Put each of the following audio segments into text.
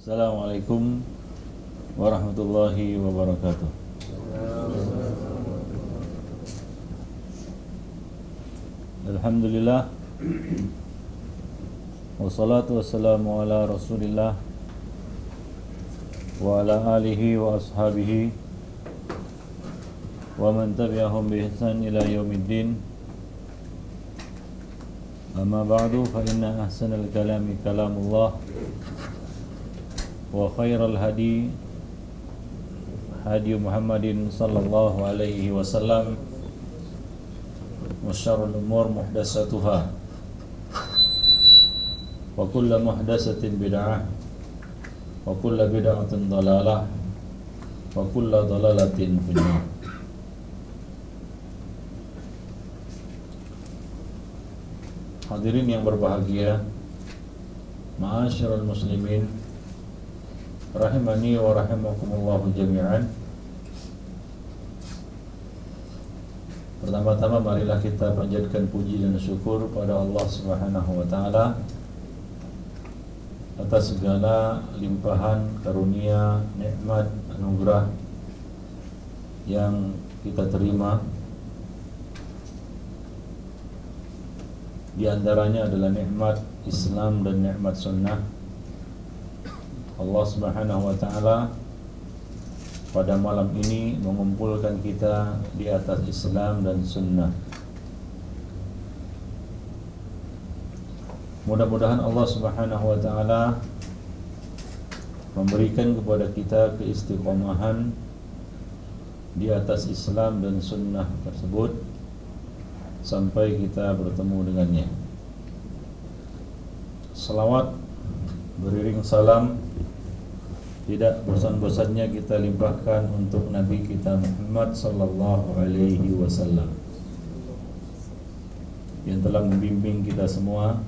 Assalamualaikum warahmatullahi wabarakatuh. Alhamdulillah, wassalatu wassalamu ala rasulillah wa ala alihi wa ashabihi wa man tabi'ahum bi ihsan ila yaumiddin. Amma ba'du, fa inna ahsanal kalami kalamullah wa khairal hadi hadi Muhammadin sallallahu alaihi wasallam wa syarrul umur muhdatsatuha wa kullu muhdatsatin bid'ah wa kullu bid'atin dhalalah wa kullu dhalalatin finnar. Hadirin yang berbahagia, ma'asyiral muslimin rahimani wa rahimakumullahu jami'an. Pertama-tama marilah kita panjatkan puji dan syukur pada Allah Subhanahu wa taala atas segala limpahan karunia, nikmat, anugerah yang kita terima. Di antaranya adalah nikmat Islam dan nikmat sunnah. Allah Subhanahu wa taala pada malam ini mengumpulkan kita di atas Islam dan sunnah. Mudah-mudahan Allah Subhanahu wa taala memberikan kepada kita keistiqomahan di atas Islam dan sunnah tersebut sampai kita bertemu dengannya. Salawat beriring salam tidak bosan-bosannya kita limpahkan untuk Nabi kita Muhammad sallallahu alaihi wasallam yang telah membimbing kita semua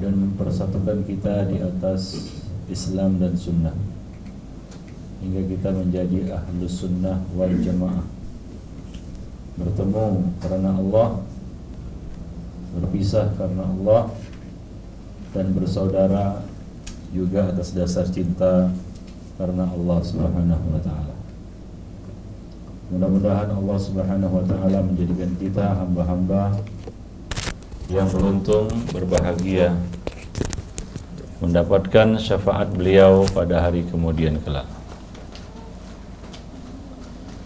dan mempersatukan kita di atas Islam dan sunnah hingga kita menjadi ahlus sunnah wal jamaah, bertemu karena Allah, berpisah karena Allah, dan bersaudara juga atas dasar cinta karena Allah Subhanahu wa taala. Mudah-mudahan Allah Subhanahu wa taala menjadikan kita hamba-hamba yang beruntung, berbahagia, mendapatkan syafaat beliau pada hari kemudian kelak.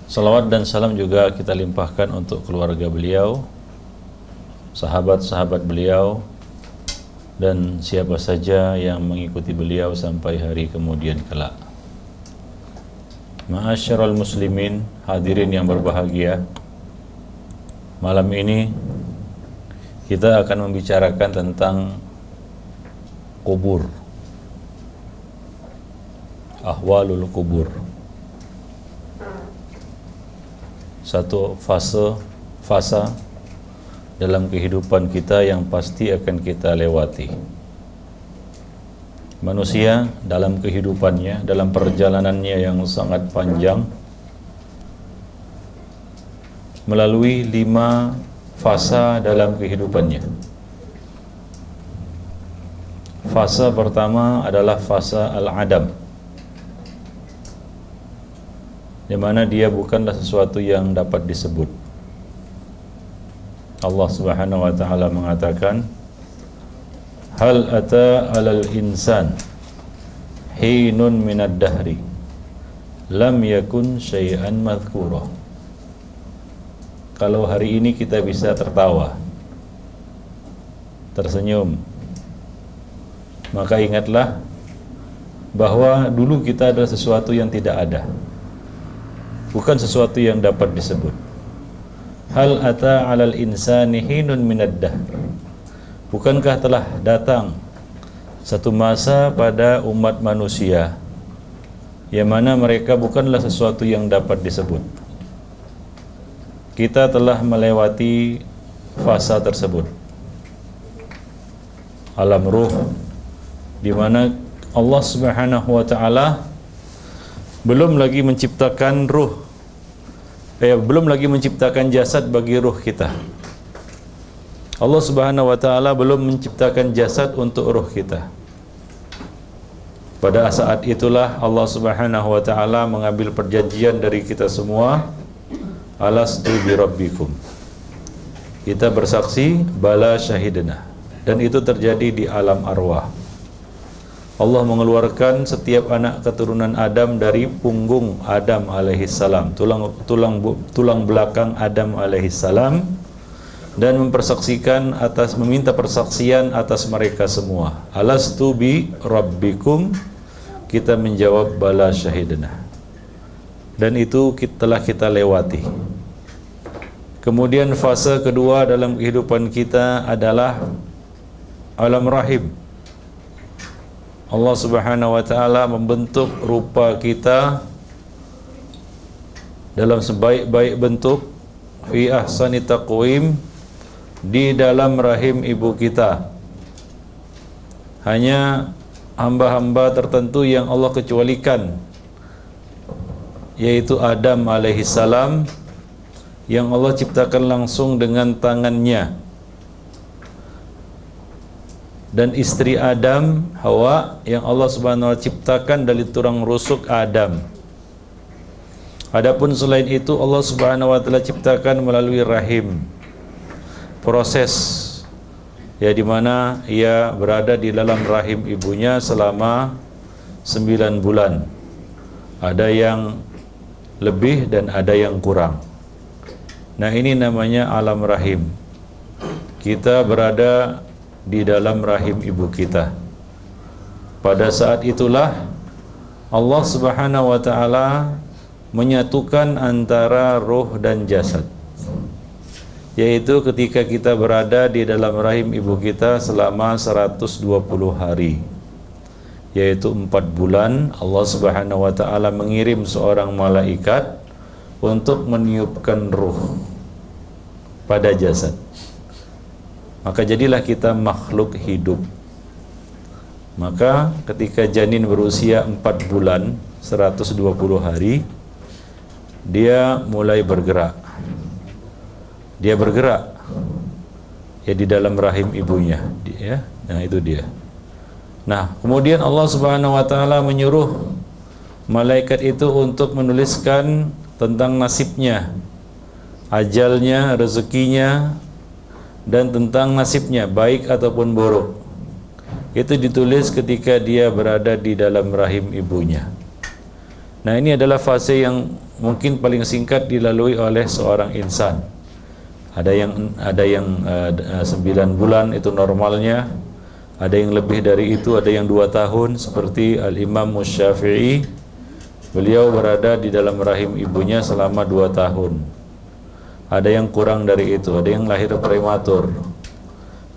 Salawat dan salam juga kita limpahkan untuk keluarga beliau, sahabat-sahabat beliau, dan siapa saja yang mengikuti beliau sampai hari kemudian kelak. Ma'asyiral muslimin, hadirin yang berbahagia, malam ini kita akan membicarakan tentang kubur, ahwalul kubur. Satu fase dalam kehidupan kita yang pasti akan kita lewati. Manusia dalam kehidupannya, dalam perjalanannya yang sangat panjang, melalui 5 fase dalam kehidupannya. Fase pertama adalah fase al-adam, di mana dia bukanlah sesuatu yang dapat disebut. Allah Subhanahu wa taala mengatakan, hal ata 'alal insan hinun minad dahri lam yakun syai'an madhkura. Kalau hari ini kita bisa tertawa, tersenyum, maka ingatlah bahwa dulu kita adalah sesuatu yang tidak ada, bukan sesuatu yang dapat disebut. Hal ata 'alal insani hinun minad dahr. Bukankah telah datang satu masa pada umat manusia yang mana mereka bukanlah sesuatu yang dapat disebut. Kita telah melewati fasa tersebut, alam ruh, di mana Allah Subhanahu wa taala belum lagi menciptakan ruh, belum lagi menciptakan jasad bagi ruh kita. Allah Subhanahu wa taala belum menciptakan jasad untuk ruh kita. Pada saat itulah Allah Subhanahu wa taala mengambil perjanjian dari kita semua, alastu bi rabbikum. Kita bersaksi bala syahidna, dan itu terjadi di alam arwah. Allah mengeluarkan setiap anak keturunan Adam dari punggung Adam alaihissalam, tulang belakang Adam alaihissalam, dan meminta persaksian atas mereka semua. Alastu bi rabbikum, kita menjawab bala syahidna, dan itu telah kita lewati. Kemudian fase kedua dalam kehidupan kita adalah alam rahim. Allah Subhanahu wa taala membentuk rupa kita dalam sebaik-baik bentuk, fi ahsani taqwim, di dalam rahim ibu kita. Hanya hamba-hamba tertentu yang Allah kecualikan, yaitu Adam alaihissalam, yang Allah ciptakan langsung dengan tangannya, dan istri Adam, Hawa, yang Allah Subhanahu wa taala ciptakan dari tulang rusuk Adam. Adapun selain itu Allah Subhanahu wa taala ciptakan melalui rahim, proses ya, di mana ia berada di dalam rahim ibunya selama 9 bulan. Ada yang lebih dan ada yang kurang. Nah, ini namanya alam rahim. Kita berada di dalam rahim ibu kita. Pada saat itulah Allah Subhanahu wa taala menyatukan antara ruh dan jasad, yaitu ketika kita berada di dalam rahim ibu kita selama 120 hari, yaitu 4 bulan. Allah Subhanahu wa taala mengirim seorang malaikat untuk meniupkan ruh pada jasad. Maka jadilah kita makhluk hidup. Maka ketika janin berusia 4 bulan 120 hari, dia mulai bergerak. Dia bergerak ya di dalam rahim ibunya, ya. Nah, itu dia. Nah, kemudian Allah Subhanahu wa taala menyuruh malaikat itu untuk menuliskan tentang nasibnya, ajalnya, rezekinya, dan tentang nasibnya, baik ataupun buruk. Itu ditulis ketika dia berada di dalam rahim ibunya. Nah, ini adalah fase yang mungkin paling singkat dilalui oleh seorang insan. Ada yang 9 bulan itu normalnya, ada yang lebih dari itu, ada yang 2 tahun, seperti Al-Imam Syafi'i. Beliau berada di dalam rahim ibunya selama 2 tahun. Ada yang kurang dari itu, ada yang lahir prematur,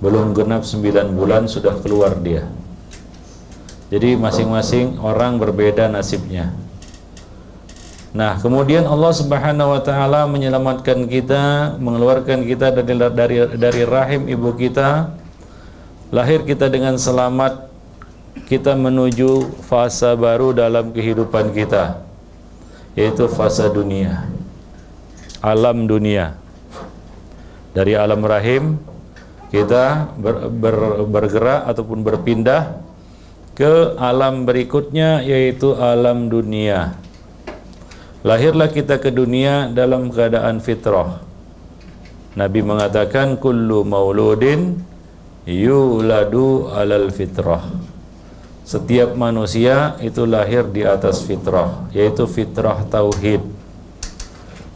belum genap 9 bulan sudah keluar dia. Jadi masing-masing orang berbeda nasibnya. Nah, kemudian Allah Subhanahu wa taala menyelamatkan kita, mengeluarkan kita dari rahim ibu kita. Lahir kita dengan selamat, kita menuju fase baru dalam kehidupan kita, yaitu fase dunia, alam dunia. Dari alam rahim kita bergerak ataupun berpindah ke alam berikutnya, yaitu alam dunia. Lahirlah kita ke dunia dalam keadaan fitrah. Nabi mengatakan kullu mauludin yuladu alal fitrah. Setiap manusia itu lahir di atas fitrah, yaitu fitrah tauhid.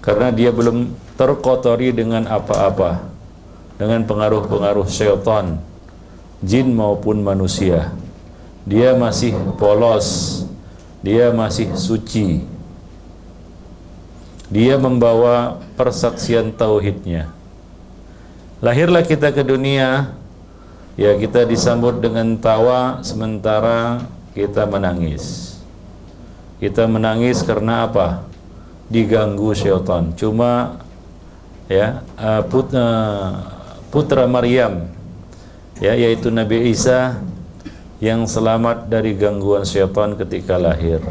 Karena dia belum terkotori dengan apa-apa, dengan pengaruh-pengaruh syaitan, jin maupun manusia. Dia masih polos, dia masih suci. Dia membawa persaksian tauhidnya. Lahirlah kita ke dunia, ya, kita disambut dengan tawa sementara kita menangis. Kita menangis karena apa? Diganggu syaitan. Cuma ya, putra Maryam, ya, yaitu Nabi Isa, yang selamat dari gangguan syaitan ketika lahir.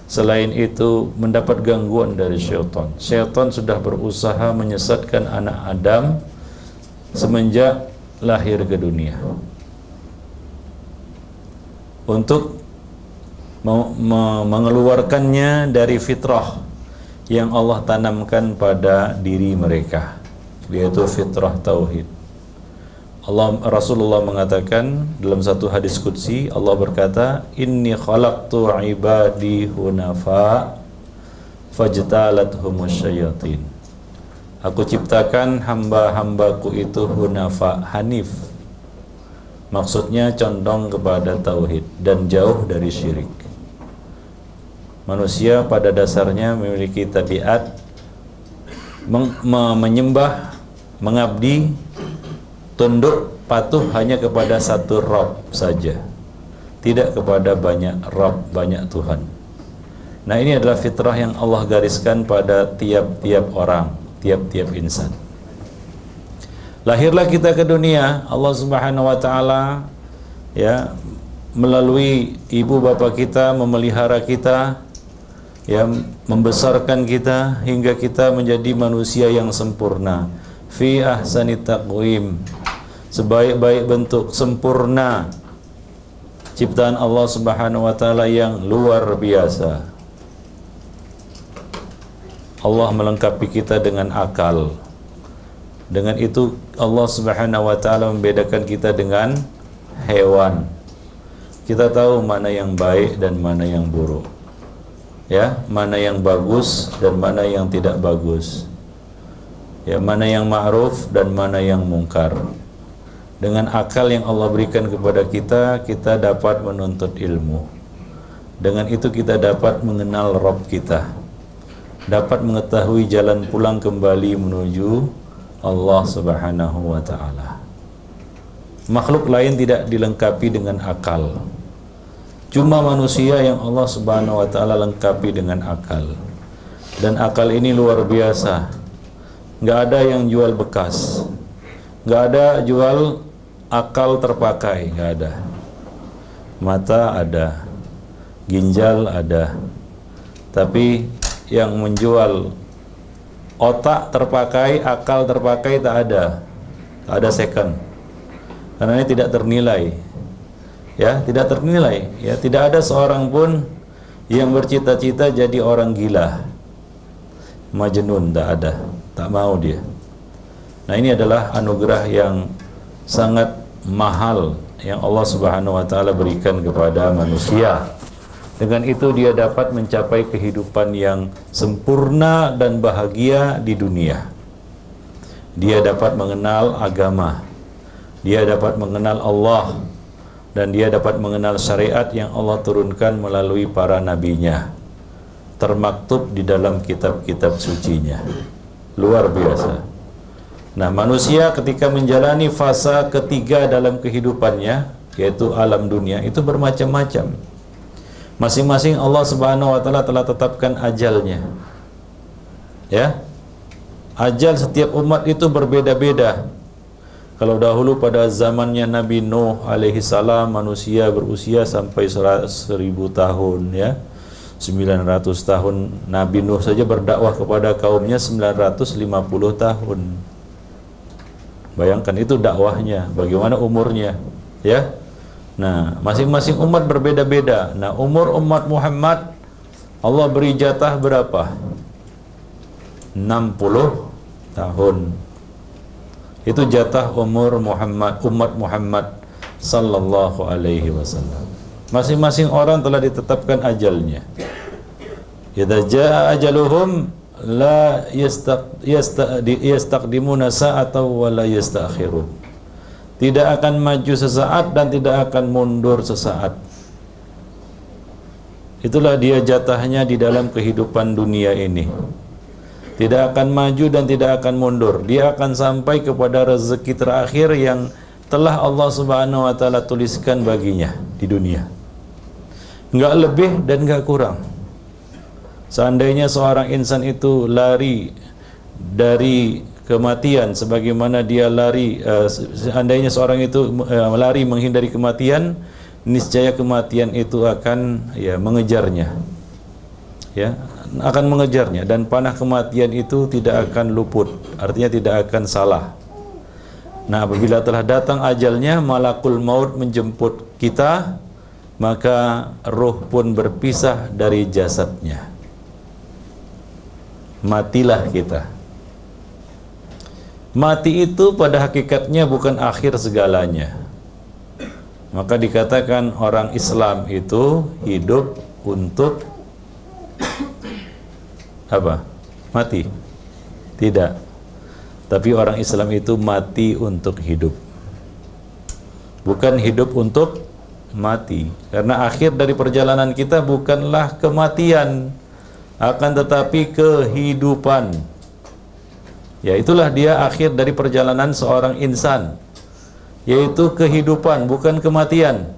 Selain itu mendapat gangguan dari syaitan. Syaitan sudah berusaha menyesatkan anak Adam semenjak lahir ke dunia. Untuk mengeluarkannya dari fitrah yang Allah tanamkan pada diri mereka, yaitu fitrah tauhid. Rasulullah mengatakan dalam satu hadis qudsi, Allah berkata, inni khalaqtu ibadi hunafa fajtalathum syayatin. Aku ciptakan hamba-hambaku itu hunafa, hanif. Maksudnya condong kepada tauhid dan jauh dari syirik. Manusia pada dasarnya memiliki tabiat menyembah, mengabdi, tunduk, patuh hanya kepada satu Rabb saja, tidak kepada banyak Rabb, banyak Tuhan. Nah, ini adalah fitrah yang Allah gariskan pada tiap-tiap orang, tiap-tiap insan. Lahirlah kita ke dunia, Allah Subhanahu wa taala ya melalui ibu bapa kita memelihara kita, ya membesarkan kita hingga kita menjadi manusia yang sempurna, fi ahsani taqwim, sebaik-baik bentuk, sempurna ciptaan Allah Subhanahu wa taala yang luar biasa. Allah melengkapi kita dengan akal. Dengan itu Allah Subhanahu wa taala membedakan kita dengan hewan. Kita tahu mana yang baik dan mana yang buruk. Ya, mana yang bagus dan mana yang tidak bagus. Ya, mana yang ma'ruf dan mana yang mungkar. Dengan akal yang Allah berikan kepada kita, kita dapat menuntut ilmu. Dengan itu kita dapat mengenal Rabb kita, dapat mengetahui jalan pulang kembali menuju Allah Subhanahu wa ta'ala. Makhluk lain tidak dilengkapi dengan akal. Cuma manusia yang Allah Subhanahu wa ta'ala lengkapi dengan akal. Dan akal ini luar biasa. Nggak ada yang jual bekas, nggak ada jual akal terpakai, nggak ada. Mata ada, ginjal ada, tapi yang menjual otak terpakai, akal terpakai tak ada second, karena ini tidak ternilai, ya tidak ternilai, ya tidak ada seorang pun yang bercita-cita jadi orang gila, majnun, tak ada. Tak mau dia. Nah, ini adalah anugerah yang sangat mahal yang Allah Subhanahu wa taala berikan kepada manusia. Dengan itu dia dapat mencapai kehidupan yang sempurna dan bahagia di dunia. Dia dapat mengenal agama. Dia dapat mengenal Allah, dan dia dapat mengenal syariat yang Allah turunkan melalui para nabinya, termaktub di dalam kitab-kitab sucinya. Luar biasa. Nah, manusia ketika menjalani fase ketiga dalam kehidupannya, yaitu alam dunia, itu bermacam-macam. Masing-masing Allah Subhanahu wa taala telah tetapkan ajalnya. Ya. Ajal setiap umat itu berbeda-beda. Kalau dahulu pada zamannya Nabi Nuh alaihi salam, manusia berusia sampai 1000 tahun, ya. 900 tahun. Nabi Nuh saja berdakwah kepada kaumnya 950 tahun. Bayangkan itu dakwahnya, bagaimana umurnya, ya. Nah, masing-masing umat berbeda-beda. Nah, umur umat Muhammad Allah beri jatah berapa? 60 tahun. Itu jatah umur Muhammad, umat Muhammad sallallahu alaihi wasallam. Masing-masing orang telah ditetapkan ajalnya. Idza jaa ajaluhum la yastaqdimuna sa'atan wa la yastakhirun. Tidak akan maju sesaat dan tidak akan mundur sesaat. Itulah dia jatahnya di dalam kehidupan dunia ini. Tidak akan maju dan tidak akan mundur. Dia akan sampai kepada rezeki terakhir yang telah Allah Subhanahu wa taala tuliskan baginya di dunia. Enggak lebih dan enggak kurang. Seandainya seorang insan itu lari dari kematian sebagaimana dia lari, seandainya seorang itu lari menghindari kematian, niscaya kematian itu akan mengejarnya, ya, akan mengejarnya, dan panah kematian itu tidak akan luput, artinya tidak akan salah. Nah, apabila telah datang ajalnya, malakul maut menjemput kita, maka ruh pun berpisah dari jasadnya. Matilah kita. Mati itu pada hakikatnya bukan akhir segalanya. Maka dikatakan orang Islam itu hidup untuk apa? Mati? Tidak. Tapi orang Islam itu mati untuk hidup. Bukan hidup untuk mati. Karena akhir dari perjalanan kita bukanlah kematian, akan tetapi kehidupan. Ya, itulah dia akhir dari perjalanan seorang insan, yaitu kehidupan, bukan kematian.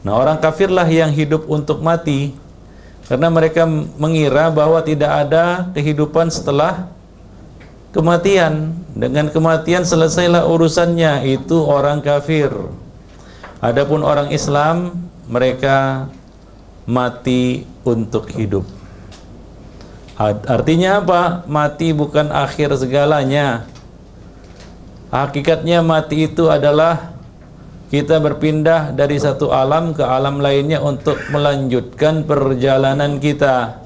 Nah, orang kafirlah yang hidup untuk mati, karena mereka mengira bahwa tidak ada kehidupan setelah kematian. Dengan kematian selesailah urusannya. Itu orang kafir. Adapun orang Islam, mereka mati untuk hidup. Artinya apa? Mati bukan akhir segalanya. Hakikatnya mati itu adalah kita berpindah dari satu alam ke alam lainnya untuk melanjutkan perjalanan kita.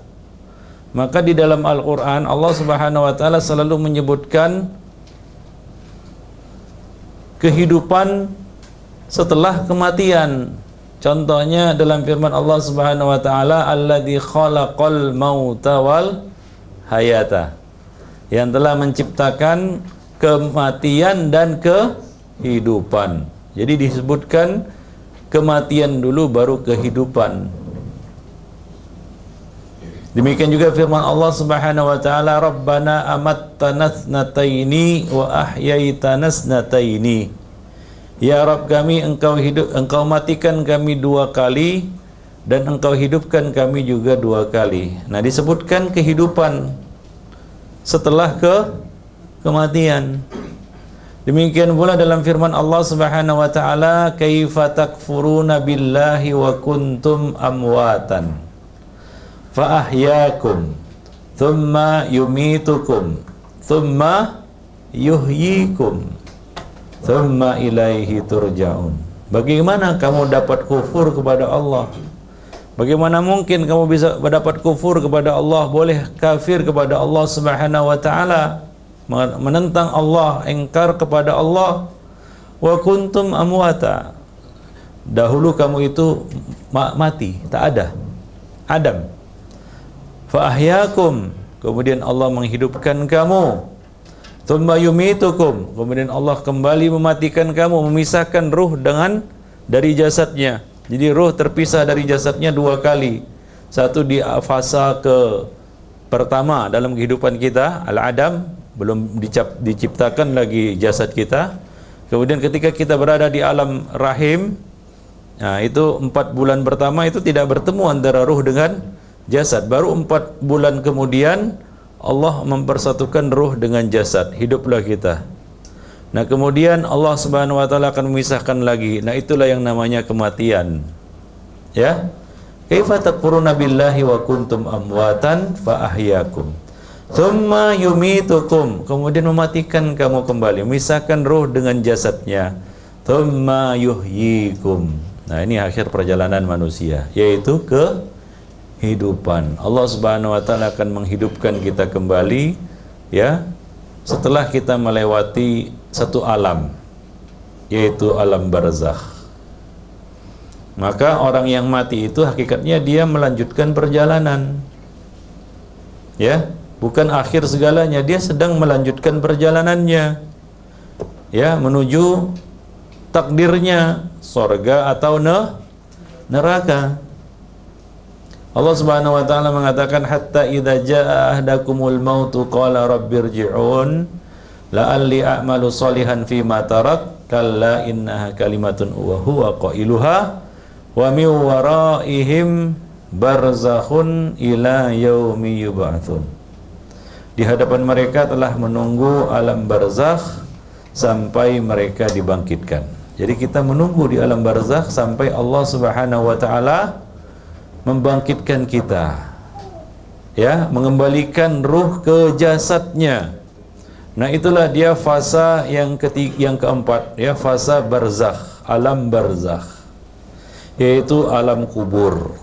Maka di dalam Al-Quran Allah Subhanahu wa Ta'ala selalu menyebutkan kehidupan setelah kematian. Contohnya dalam firman Allah Subhanahu wa Ta'ala, alladzi khalaqal mauta wal hayata, yang telah menciptakan kematian dan kehidupan. Jadi disebutkan kematian dulu baru kehidupan. Demikian juga firman Allah Subhanahu wa Ta'ala, Rabbana amattana thnataini wa ahyaitana thnataini. Ya Rabb kami, engkau matikan kami 2 kali dan engkau hidupkan kami juga 2 kali. Nah, disebutkan kehidupan setelah kematian. Demikian pula dalam firman Allah Subhanahu wa Ta'ala, kaifa takfuruna billahi wa kuntum amwatan fa ahyaakum thumma yumitukum thumma yuhyikum thumma ilaihi turja'un. Bagaimana kamu dapat kufur kepada Allah? Bagaimana mungkin kamu bisa mendapat kufur kepada Allah, boleh kafir kepada Allah Subhanahu wa Ta'ala, menentang Allah, ingkar kepada Allah. Wa kuntum amwata, dahulu kamu itu mati, tak ada, Adam. Fa ahyaakum, kemudian Allah menghidupkan kamu. Tsumma yumitukum, kemudian Allah kembali mematikan kamu, memisahkan ruh dari jasadnya. Jadi ruh terpisah dari jasadnya 2 kali. Satu di fasa pertama dalam kehidupan kita, al-adam, belum diciptakan lagi jasad kita. Kemudian ketika kita berada di alam rahim, nah itu 4 bulan pertama itu tidak bertemu antara ruh dengan jasad. Baru 4 bulan kemudian Allah mempersatukan ruh dengan jasad, hiduplah kita. Nah, kemudian Allah Subhanahu wa Ta'ala akan memisahkan lagi. Nah, itulah yang namanya kematian. Ya. Kaifa takfuruna billahi wa kuntum amwatan fa ahyaakum. Tsumma yumitukum, kemudian mematikan kamu kembali, memisahkan ruh dengan jasadnya. Tsumma yuhyikum. Nah, ini akhir perjalanan manusia, yaitu kehidupan. Allah Subhanahu wa Ta'ala akan menghidupkan kita kembali, ya, setelah kita melewati satu alam, yaitu alam barzakh. Maka orang yang mati itu hakikatnya dia melanjutkan perjalanan, ya, bukan akhir segalanya, dia sedang melanjutkan perjalanannya, ya, menuju takdirnya, surga atau neraka. Allah Subhanahu wa Ta'ala mengatakan, hatta idza jaa ahdakumul mautu qala rabbirji'un la'alli a'malu shalihan fima tarak kalla innaha kalimatun wa huwa qailuha wa min waraihim barzakhun ila yaumi yub'atsun. Di hadapan mereka telah menunggu alam barzakh sampai mereka dibangkitkan. Jadi kita menunggu di alam barzakh sampai Allah Subhanahu wa Ta'ala membangkitkan kita, ya, mengembalikan ruh ke jasadnya. Nah, itulah dia fasa yang keempat, ya, fasa barzakh, alam barzakh. yaitu alam kubur.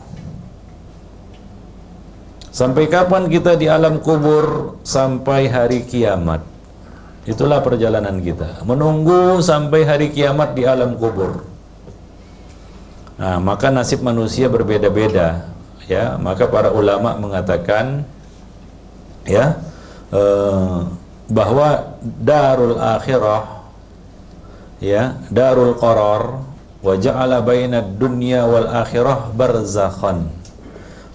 Sampai kapan kita di alam kubur? Sampai hari kiamat. Itulah perjalanan kita, menunggu sampai hari kiamat di alam kubur. Nah, maka nasib manusia berbeda-beda, ya. Maka para ulama mengatakan, ya, bahwa darul akhirah, ya, darul qarar, wa ja'ala bainad dunya wal akhirah barzakhan.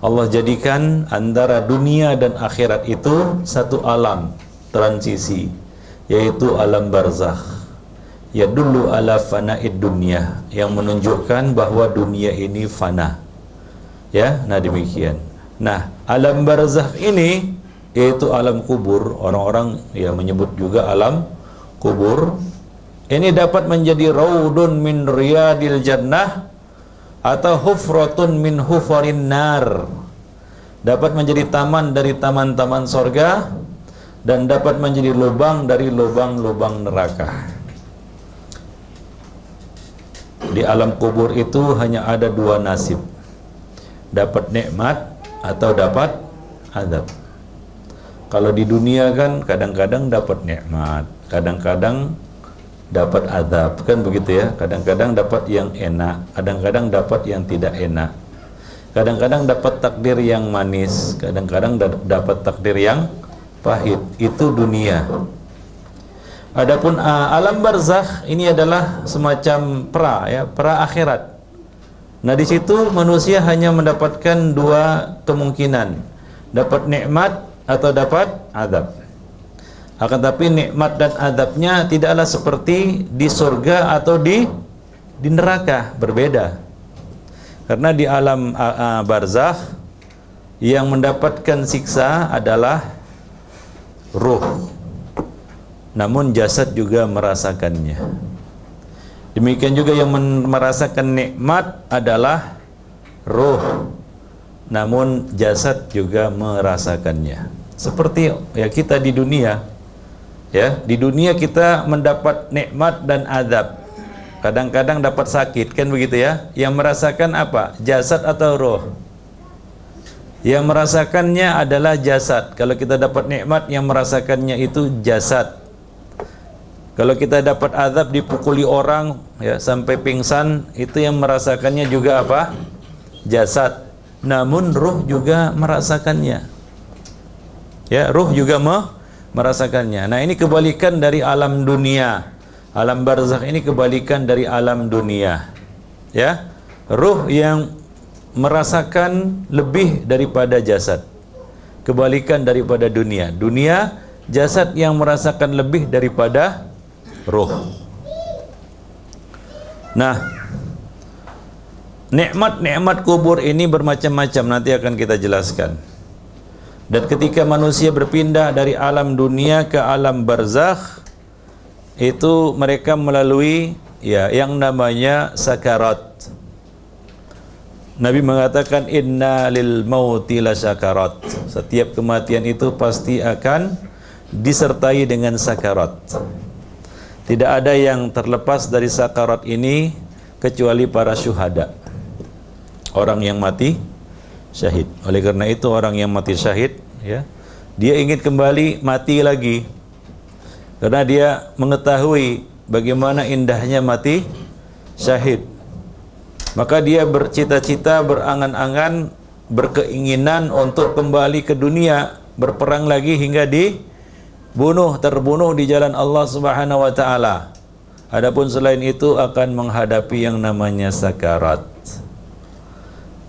Allah jadikan antara dunia dan akhirat itu satu alam transisi, yaitu alam barzakh. Ya dulu ala fana'id dunya, yang menunjukkan bahwa dunia ini fana. Ya, nah demikian. Nah, alam barzakh ini yaitu alam kubur. Orang-orang ya menyebut juga alam kubur. Ini dapat menjadi raudun min riyadil jannah atau hufratun min hufarin nar. Dapat menjadi taman dari taman-taman sorga, dan dapat menjadi lubang dari lubang-lubang neraka. Di alam kubur itu hanya ada dua nasib, dapat nikmat atau dapat azab. Kalau di dunia kan kadang-kadang dapat nikmat, kadang-kadang dapat azab, kan begitu ya. Kadang-kadang dapat yang enak, kadang-kadang dapat yang tidak enak. Kadang-kadang dapat takdir yang manis, kadang-kadang dapat takdir yang pahit. Itu dunia. Adapun alam barzakh ini adalah semacam pra akhirat. Nah, di situ manusia hanya mendapatkan dua kemungkinan, dapat nikmat atau dapat azab. Akan tapi nikmat dan azabnya tidaklah seperti di surga atau di neraka, berbeda. Karena di alam barzakh yang mendapatkan siksa adalah ruh, namun jasad juga merasakannya. Demikian juga yang merasakan nikmat adalah ruh, namun jasad juga merasakannya. Seperti ya kita di dunia, ya di dunia kita mendapat nikmat dan azab. Kadang-kadang dapat sakit, kan begitu ya. Yang merasakan apa? Jasad atau roh? Yang merasakannya adalah jasad. Kalau kita dapat nikmat, yang merasakannya itu jasad. Kalau kita dapat azab, dipukuli orang ya sampai pingsan, itu yang merasakannya juga apa? Jasad. Namun ruh juga merasakannya. Ya, ruh juga merasakannya. Nah, ini kebalikan dari alam dunia. Alam barzakh ini kebalikan dari alam dunia. Ya, ruh yang merasakan lebih daripada jasad. Kebalikan daripada dunia. Dunia, jasad yang merasakan lebih daripada ruh. Nah, nikmat-nikmat kubur ini bermacam-macam, nanti akan kita jelaskan. Dan ketika manusia berpindah dari alam dunia ke alam barzakh, itu mereka melalui ya yang namanya sakarat. Nabi mengatakan inna lil mauti lasakarat. Setiap kematian itu pasti akan disertai dengan sakarat. Tidak ada yang terlepas dari sakarat ini kecuali para syuhada, orang yang mati syahid. Oleh karena itu orang yang mati syahid ya, dia ingin kembali mati lagi. Karena dia mengetahui bagaimana indahnya mati syahid. Maka dia bercita-cita, berangan-angan, berkeinginan untuk kembali ke dunia, berperang lagi hingga terbunuh di jalan Allah Subhanahu wa taala. Adapun selain itu akan menghadapi yang namanya sakarat.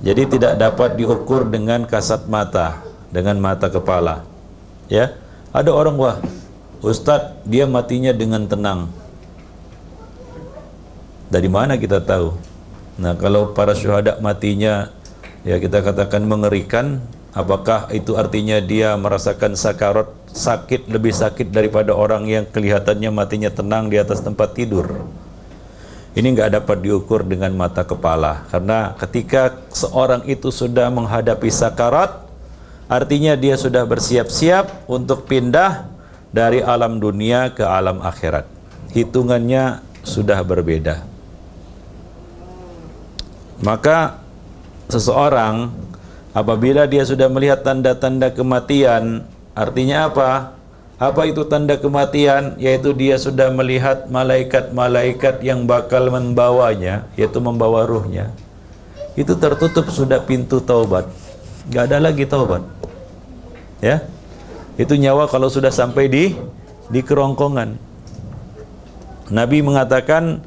Jadi tidak dapat diukur dengan kasat mata, dengan mata kepala. Ya, ada orang wah Ustadz, dia matinya dengan tenang. Dari mana kita tahu? Nah, kalau para syuhada matinya, ya kita katakan mengerikan, apakah itu artinya dia merasakan sakarat, sakit, lebih sakit daripada orang yang kelihatannya matinya tenang di atas tempat tidur? Ini nggak dapat diukur dengan mata kepala. Karena ketika seorang itu sudah menghadapi sakarat, artinya dia sudah bersiap-siap untuk pindah dari alam dunia ke alam akhirat. Hitungannya sudah berbeda. Maka seseorang apabila dia sudah melihat tanda-tanda kematian, artinya apa? Apa itu tanda kematian? Yaitu dia sudah melihat malaikat-malaikat yang bakal membawanya, yaitu membawa ruhnya. Itu tertutup sudah pintu taubat. Gak ada lagi taubat. Ya. Itu nyawa kalau sudah sampai di kerongkongan. Nabi mengatakan,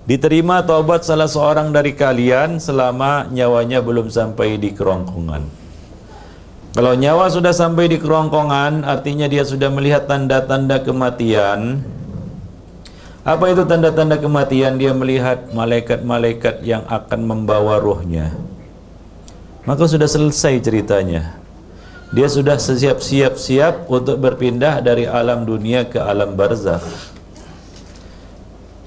diterima taubat salah seorang dari kalian selama nyawanya belum sampai di kerongkongan. Kalau nyawa sudah sampai di kerongkongan, artinya dia sudah melihat tanda-tanda kematian. Apa itu tanda-tanda kematian? Dia melihat malaikat-malaikat yang akan membawa ruhnya. Maka sudah selesai ceritanya. Dia sudah siap-siap untuk berpindah dari alam dunia ke alam barzakh.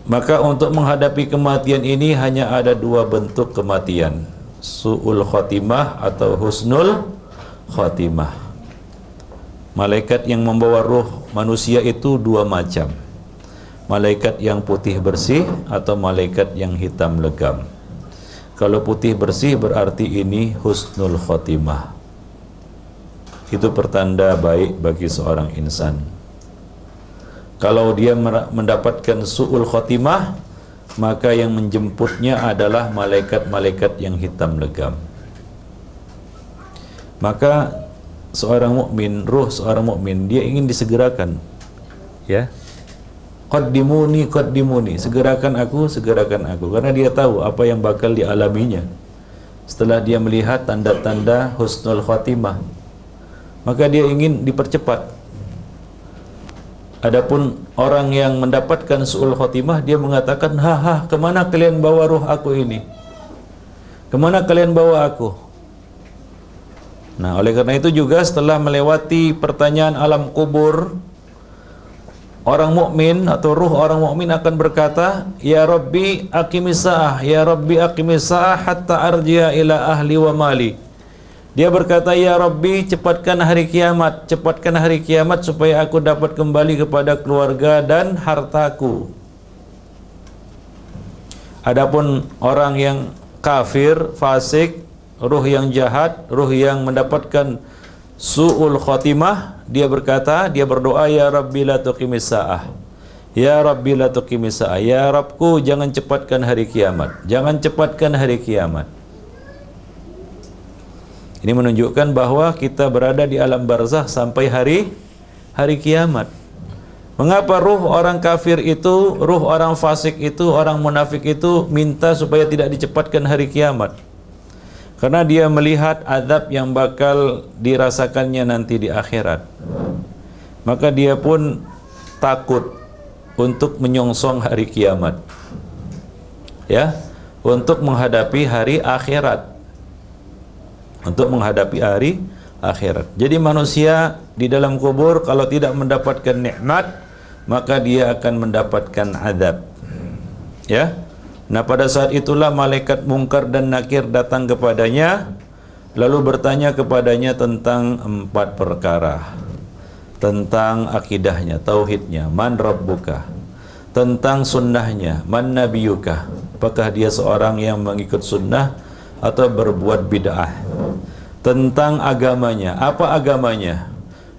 Maka untuk menghadapi kematian ini hanya ada dua bentuk kematian, su'ul khotimah atau husnul khotimah. Malaikat yang membawa ruh manusia itu dua macam, malaikat yang putih bersih atau malaikat yang hitam legam. Kalau putih bersih berarti ini husnul khotimah, itu pertanda baik bagi seorang insan. Kalau dia mendapatkan su'ul khotimah, maka yang menjemputnya adalah malaikat-malaikat yang hitam legam. Maka seorang mukmin, ruh seorang mukmin, dia ingin disegerakan. Ya. Qaddimuni, qaddimuni, segerakan aku, karena dia tahu apa yang bakal dialaminya setelah dia melihat tanda-tanda husnul khotimah. Maka dia ingin dipercepat. Adapun orang yang mendapatkan su'ul khotimah, dia mengatakan, kemana kalian bawa ruh aku ini? Kemana kalian bawa aku? Nah, oleh karena itu juga setelah melewati pertanyaan alam kubur, orang mukmin atau ruh orang mukmin akan berkata, Ya Rabbi aqimis sa'ah, Ya Rabbi aqimis sa'ah hatta arji'a ila ahli wa mali. Dia berkata, Ya Rabbi, cepatkan hari kiamat supaya aku dapat kembali kepada keluarga dan hartaku. Adapun orang yang kafir, fasik, ruh yang jahat, ruh yang mendapatkan su'ul khotimah, dia berkata, dia berdoa, Ya Rabbi la tuqimis sa'ah, Ya Rabbi la tuqimis sa'ah, Ya Rabbku, jangan cepatkan hari kiamat, jangan cepatkan hari kiamat. Ini menunjukkan bahwa kita berada di alam barzakh sampai hari kiamat. Mengapa ruh orang kafir itu, ruh orang fasik itu, orang munafik itu minta supaya tidak dicepatkan hari kiamat? Karena dia melihat azab yang bakal dirasakannya nanti di akhirat. Maka dia pun takut untuk menyongsong hari kiamat. Ya, untuk menghadapi hari akhirat. Untuk menghadapi hari akhirat. Jadi manusia di dalam kubur kalau tidak mendapatkan nikmat, maka dia akan mendapatkan azab. Ya. Nah, pada saat itulah malaikat Munkar dan Nakir datang kepadanya, lalu bertanya kepadanya tentang 4 perkara. Tentang akidahnya, tauhidnya, man rabbuka. Tentang sunnahnya, man nabiyuka. Apakah dia seorang yang mengikut sunnah atau berbuat bid'ah? Tentang agamanya, apa agamanya?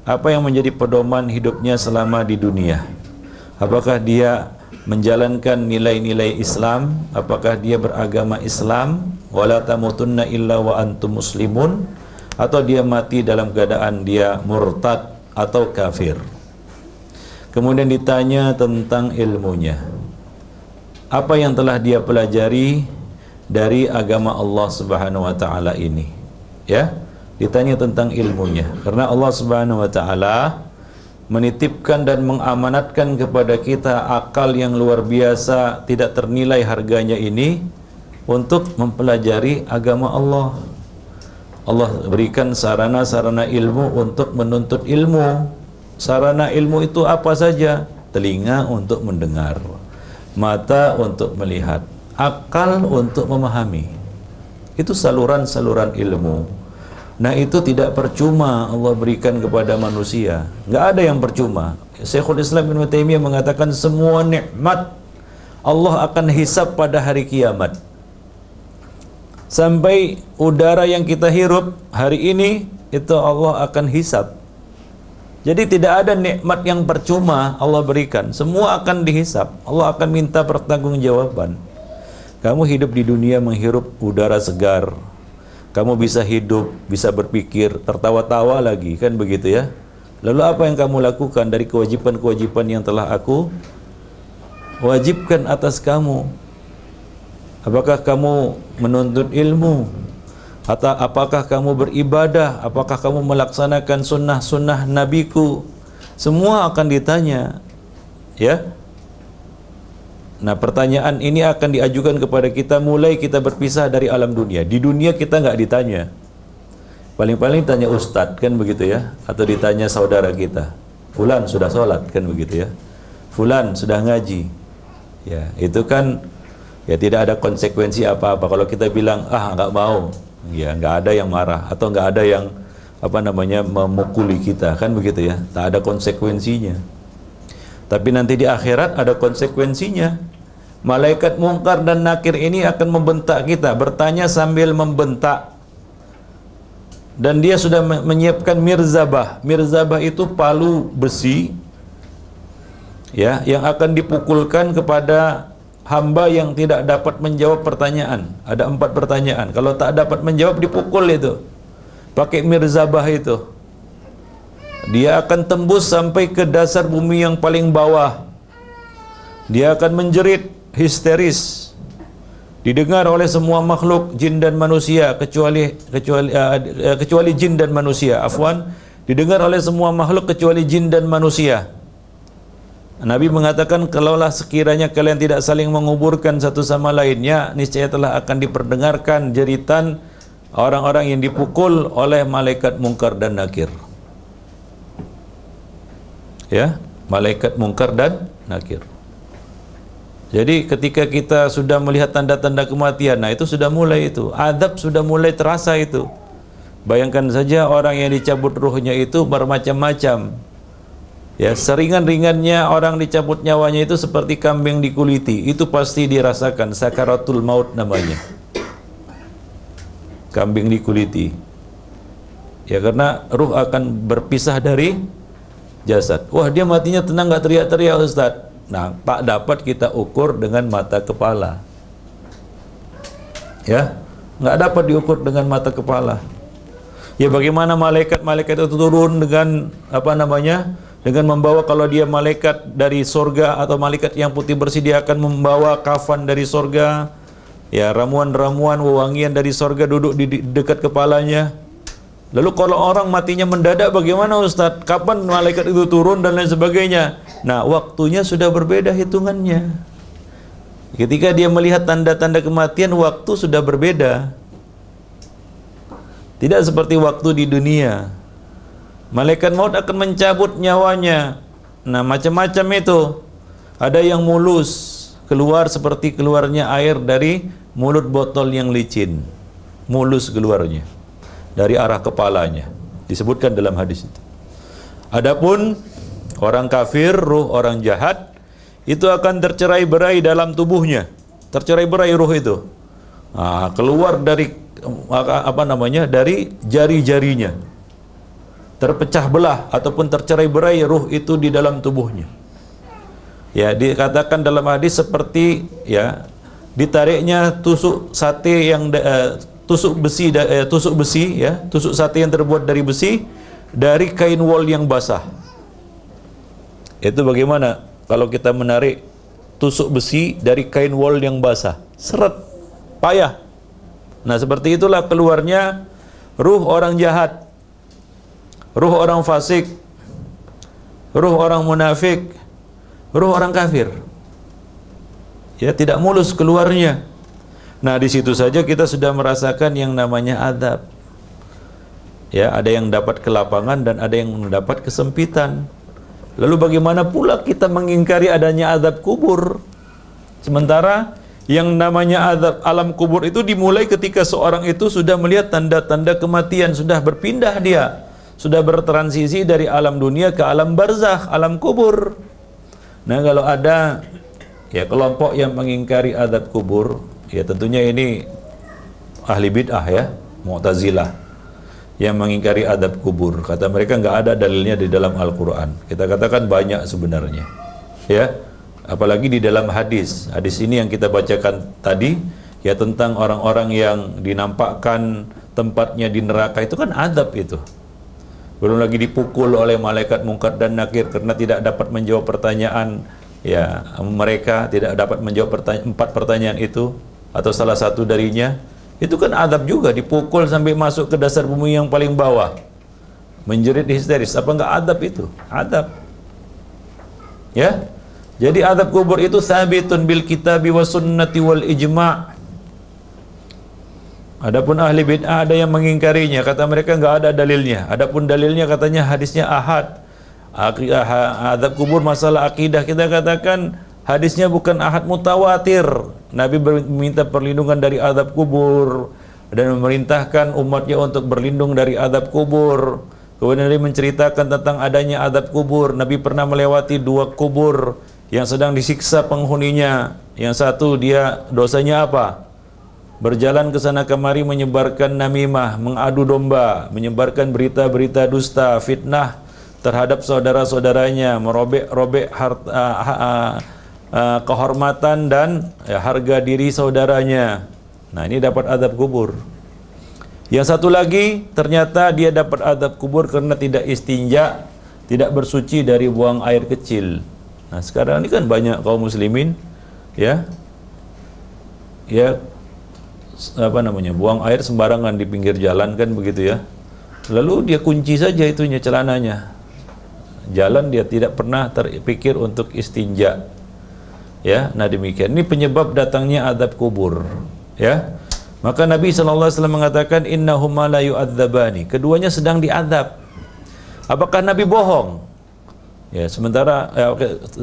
Apa yang menjadi pedoman hidupnya selama di dunia? Apakah dia menjalankan nilai-nilai Islam? Apakah dia beragama Islam? Wala tamutunna illa wa antum muslimun? Atau dia mati dalam keadaan dia murtad atau kafir? Kemudian ditanya tentang ilmunya. Apa yang telah dia pelajari dari agama Allah Subhanahu wa taala ini? Ya, ditanya tentang ilmunya. Karena Allah Subhanahu wa taala menitipkan dan mengamanatkan kepada kita akal yang luar biasa, tidak ternilai harganya ini untuk mempelajari agama Allah. Allah berikan sarana-sarana ilmu untuk menuntut ilmu. Sarana ilmu itu apa saja? Telinga untuk mendengar, mata untuk melihat, akal untuk memahami. Itu saluran-saluran ilmu. Nah, itu tidak percuma Allah berikan kepada manusia. Nggak ada yang percuma. Syekhul Islam Ibnu Taimiyah mengatakan semua nikmat Allah akan hisab pada hari kiamat. sampai udara yang kita hirup hari ini itu Allah akan hisab. Jadi tidak ada nikmat yang percuma Allah berikan, semua akan dihisab. Allah akan minta pertanggungjawaban. Kamu hidup di dunia menghirup udara segar, kamu bisa hidup, bisa berpikir, tertawa-tawa lagi, kan begitu ya. Lalu apa yang kamu lakukan dari kewajiban-kewajiban yang telah aku wajibkan atas kamu? Apakah kamu menuntut ilmu? Atau apakah kamu beribadah? Apakah kamu melaksanakan sunnah-sunnah nabiku? Semua akan ditanya, ya. Nah, pertanyaan ini akan diajukan kepada kita mulai kita berpisah dari alam dunia. Di dunia kita nggak ditanya. Paling-paling tanya ustadz, kan begitu ya. Atau ditanya saudara kita, fulan sudah sholat, kan begitu ya. Fulan sudah ngaji. Ya, itu kan ya tidak ada konsekuensi apa-apa. Kalau kita bilang, nggak mau, ya nggak ada yang marah. Atau nggak ada yang memukuli kita, kan begitu ya. Tak ada konsekuensinya. Tapi nanti di akhirat ada konsekuensinya. Malaikat mungkar dan nakir ini akan membentak kita, bertanya sambil membentak. Dan dia sudah menyiapkan mirzabah. Mirzabah itu palu besi, ya, yang akan dipukulkan kepada hamba yang tidak dapat menjawab pertanyaan. Ada 4 pertanyaan. Kalau tak dapat menjawab, dipukul itu pakai mirzabah itu. Dia akan tembus sampai ke dasar bumi yang paling bawah. Dia akan menjerit histeris, didengar oleh semua makhluk jin dan manusia kecuali jin dan manusia. Didengar oleh semua makhluk kecuali jin dan manusia. Nabi mengatakan, kalaulah sekiranya kalian tidak saling menguburkan satu sama lainnya, niscaya telah akan diperdengarkan jeritan orang-orang yang dipukul oleh malaikat mungkar dan nakir. Ya, malaikat mungkar dan nakir. Jadi ketika kita sudah melihat tanda-tanda kematian, nah itu sudah mulai itu, azab sudah mulai terasa itu. Bayangkan saja orang yang dicabut ruhnya itu bermacam-macam. Ya, seringan-ringannya orang dicabut nyawanya itu seperti kambing dikuliti. Itu pasti dirasakan, sakaratul maut namanya. Kambing dikuliti. Ya, karena ruh akan berpisah dari jasad. Wah, dia matinya tenang, nggak teriak-teriak, Ustaz. Nah, tak dapat kita ukur dengan mata kepala. Ya, nggak dapat diukur dengan mata kepala. Ya, bagaimana malaikat-malaikat itu turun dengan dengan membawa, kalau dia malaikat dari sorga atau malaikat yang putih bersih, dia akan membawa kafan dari sorga. Ya, ramuan-ramuan wewangian dari sorga duduk di dekat kepalanya. Lalu kalau orang matinya mendadak bagaimana Ustadz? Kapan malaikat itu turun dan lain sebagainya? Nah, waktunya sudah berbeda hitungannya. Ketika dia melihat tanda-tanda kematian, waktu sudah berbeda. Tidak seperti waktu di dunia. Malaikat maut akan mencabut nyawanya. Nah, macam-macam itu. Ada yang mulus, keluar seperti keluarnya air dari mulut botol yang licin. Mulus keluarnya dari arah kepalanya, disebutkan dalam hadis itu. Adapun orang kafir, ruh orang jahat itu akan tercerai-berai dalam tubuhnya, tercerai-berai ruh itu. Nah, keluar dari dari jari-jarinya, terpecah belah ataupun tercerai-berai ruh itu di dalam tubuhnya. Ya, dikatakan dalam hadis seperti ya ditariknya tusuk sate yang tusuk besi ya, tusuk sate yang terbuat dari besi dari kain wol yang basah. Itu bagaimana kalau kita menarik tusuk besi dari kain wol yang basah? Seret, payah. Nah, seperti itulah keluarnya ruh orang jahat, ruh orang fasik, ruh orang munafik, ruh orang kafir. Ya, tidak mulus keluarnya. Nah, di situ saja kita sudah merasakan yang namanya azab. Ya, ada yang dapat kelapangan dan ada yang mendapat kesempitan. Lalu bagaimana pula kita mengingkari adanya azab kubur? Sementara yang namanya azab alam kubur itu dimulai ketika seorang itu sudah melihat tanda-tanda kematian, sudah berpindah dia, sudah bertransisi dari alam dunia ke alam barzakh, alam kubur. Nah, kalau ada ya kelompok yang mengingkari azab kubur, ya tentunya ini ahli bid'ah ya, Mu'tazilah, yang mengingkari adab kubur. Kata mereka nggak ada dalilnya di dalam Al-Quran. Kita katakan banyak sebenarnya, ya. Apalagi di dalam hadis. Hadis ini yang kita bacakan tadi, ya, tentang orang-orang yang dinampakkan tempatnya di neraka, itu kan adab itu. Belum lagi dipukul oleh malaikat Munkar dan Nakir karena tidak dapat menjawab pertanyaan, ya, mereka tidak dapat menjawab 4 pertanyaan itu atau salah satu darinya. Itu kan adab juga, dipukul sampai masuk ke dasar bumi yang paling bawah, menjerit histeris. Apa enggak adab itu? Adab, ya. Jadi adab kubur itu sabitun bil kitabi wa sunnati wal ijma'. Adapun ahli bid'ah ada yang mengingkarinya, kata mereka enggak ada dalilnya. Adapun dalilnya katanya hadisnya ahad. Adab kubur masalah akidah, kita katakan hadisnya bukan ahad, mutawatir. Nabi meminta perlindungan dari adab kubur dan memerintahkan umatnya untuk berlindung dari adab kubur. Kemudian Nabi menceritakan tentang adanya adab kubur. Nabi pernah melewati 2 kubur yang sedang disiksa penghuninya. Yang satu dia dosanya apa? Berjalan ke sana kemari menyebarkan namimah, mengadu domba, menyebarkan berita-berita dusta, fitnah terhadap saudara-saudaranya, merobek-robek harta, kehormatan dan harga diri saudaranya. Nah, ini dapat adab kubur. Yang satu lagi ternyata dia dapat adab kubur karena tidak istinja, tidak bersuci dari buang air kecil. Nah, sekarang ini kan banyak kaum muslimin, ya, buang air sembarangan di pinggir jalan kan begitu ya. Lalu dia kunci saja itunya celananya. Jalan dia tidak pernah terpikir untuk istinja. Ya, nah demikian. Ini penyebab datangnya adab kubur, ya. Maka Nabi SAW mengatakan innahuma la yu'adzabani. Keduanya sedang diadab. Apakah Nabi bohong? Ya, sementara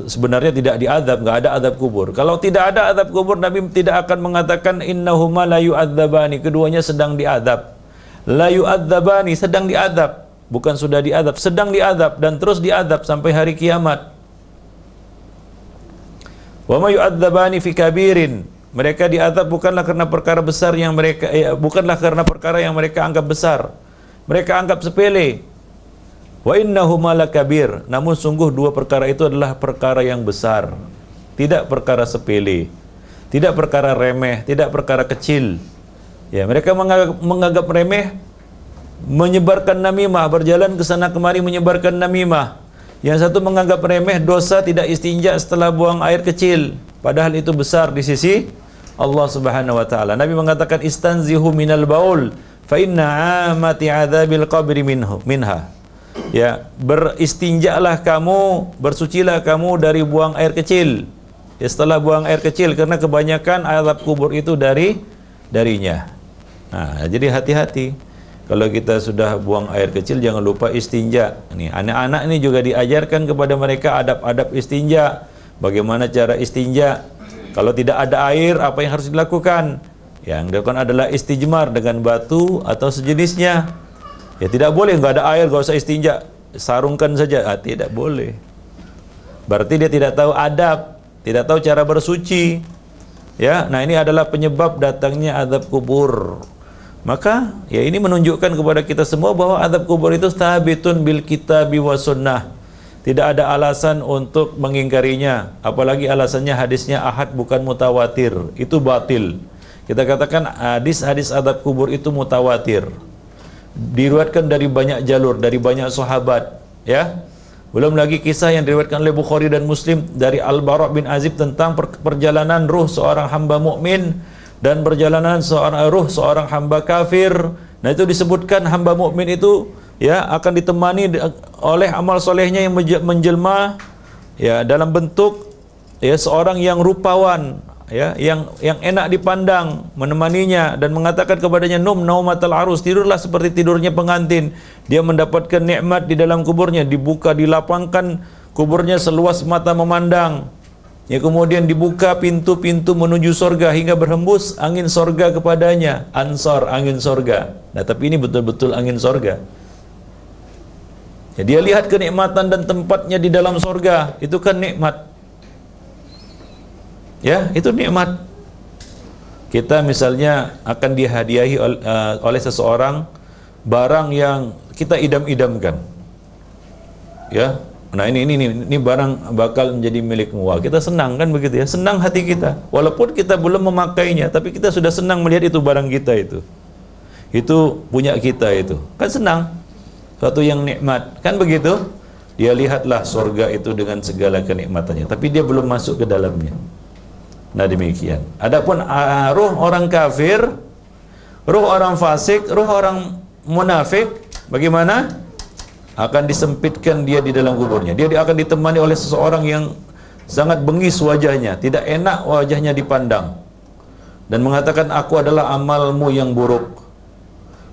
sebenarnya tidak diadab, nggak ada adab kubur. Kalau tidak ada adab kubur, Nabi tidak akan mengatakan innahuma la yu'adzabani. Keduanya sedang diadab. La yu'adzabani, sedang diadab. Bukan sudah diadab, sedang diadab dan terus diadab sampai hari kiamat. Wa ma yu'adzabani fi kabirin. Mereka diadab bukanlah karena perkara besar yang mereka bukanlah karena perkara yang mereka anggap besar. Mereka anggap sepele. Wa innahuma lakabir. Namun sungguh 2 perkara itu adalah perkara yang besar. Tidak perkara sepele. Tidak perkara remeh, tidak perkara kecil. Ya, mereka menganggap remeh menyebarkan namimah, berjalan ke sana kemari menyebarkan namimah. Yang satu menganggap remeh dosa tidak istinja setelah buang air kecil, padahal itu besar di sisi Allah Subhanahu wa taala. Nabi mengatakan istanzihu minal baul fa inna amati adzabil qabri minha. Ya, beristinjalah kamu, bersucilah kamu dari buang air kecil. Ya, setelah buang air kecil karena kebanyakan azab kubur itu darinya. Nah, jadi hati-hati. Kalau kita sudah buang air kecil, jangan lupa istinja. Nih, anak-anak ini juga diajarkan kepada mereka adab-adab istinja. Bagaimana cara istinja? Kalau tidak ada air, apa yang harus dilakukan? Yang dilakukan adalah istijmar dengan batu atau sejenisnya. Ya, tidak boleh, nggak ada air, nggak usah istinja, sarungkan saja. Tidak boleh. Berarti dia tidak tahu adab, tidak tahu cara bersuci. Ya, nah ini adalah penyebab datangnya adab kubur. Maka ya ini menunjukkan kepada kita semua bahwa adab kubur itu sabitun bil kitabi wa sunnah. Tidak ada alasan untuk mengingkarinya, apalagi alasannya hadisnya ahad bukan mutawatir. Itu batil. Kita katakan hadis-hadis adab kubur itu mutawatir. Diriwayatkan dari banyak jalur, dari banyak sahabat, ya. Belum lagi kisah yang diriwayatkan oleh Bukhari dan Muslim dari Al-Bara' bin Azib tentang perjalanan ruh seorang hamba mukmin dan perjalanan seorang hamba kafir. Nah, itu disebutkan hamba mukmin itu ya akan ditemani oleh amal solehnya yang menjelma ya dalam bentuk ya seorang yang rupawan ya yang enak dipandang menemaninya dan mengatakan kepadanya naumatal arus, tidurlah seperti tidurnya pengantin. Dia mendapatkan nikmat di dalam kuburnya, dibuka dilapangkan kuburnya seluas mata memandang. Ya, kemudian dibuka pintu-pintu menuju sorga hingga berhembus angin sorga kepadanya. Ansor, angin sorga. Nah, tapi ini betul-betul angin sorga. Ya, dia lihat kenikmatan dan tempatnya di dalam sorga. Itu kan nikmat. Ya, itu nikmat. Kita misalnya akan dihadiahi oleh seseorang barang yang kita idam-idamkan. Ya. Nah, ini barang bakal menjadi milikmu. Wah, kita senang kan begitu ya. Senang hati kita. Walaupun kita belum memakainya, tapi kita sudah senang melihat itu barang kita itu. Itu punya kita itu. Kan senang. Suatu yang nikmat. Kan begitu? Dia lihatlah surga itu dengan segala kenikmatannya, tapi dia belum masuk ke dalamnya. Nah, demikian. Adapun ruh orang kafir, ruh orang fasik, ruh orang munafik, bagaimana? Akan disempitkan dia di dalam kuburnya. Dia akan ditemani oleh seseorang yang sangat bengis wajahnya, tidak enak wajahnya dipandang, dan mengatakan, aku adalah amalmu yang buruk.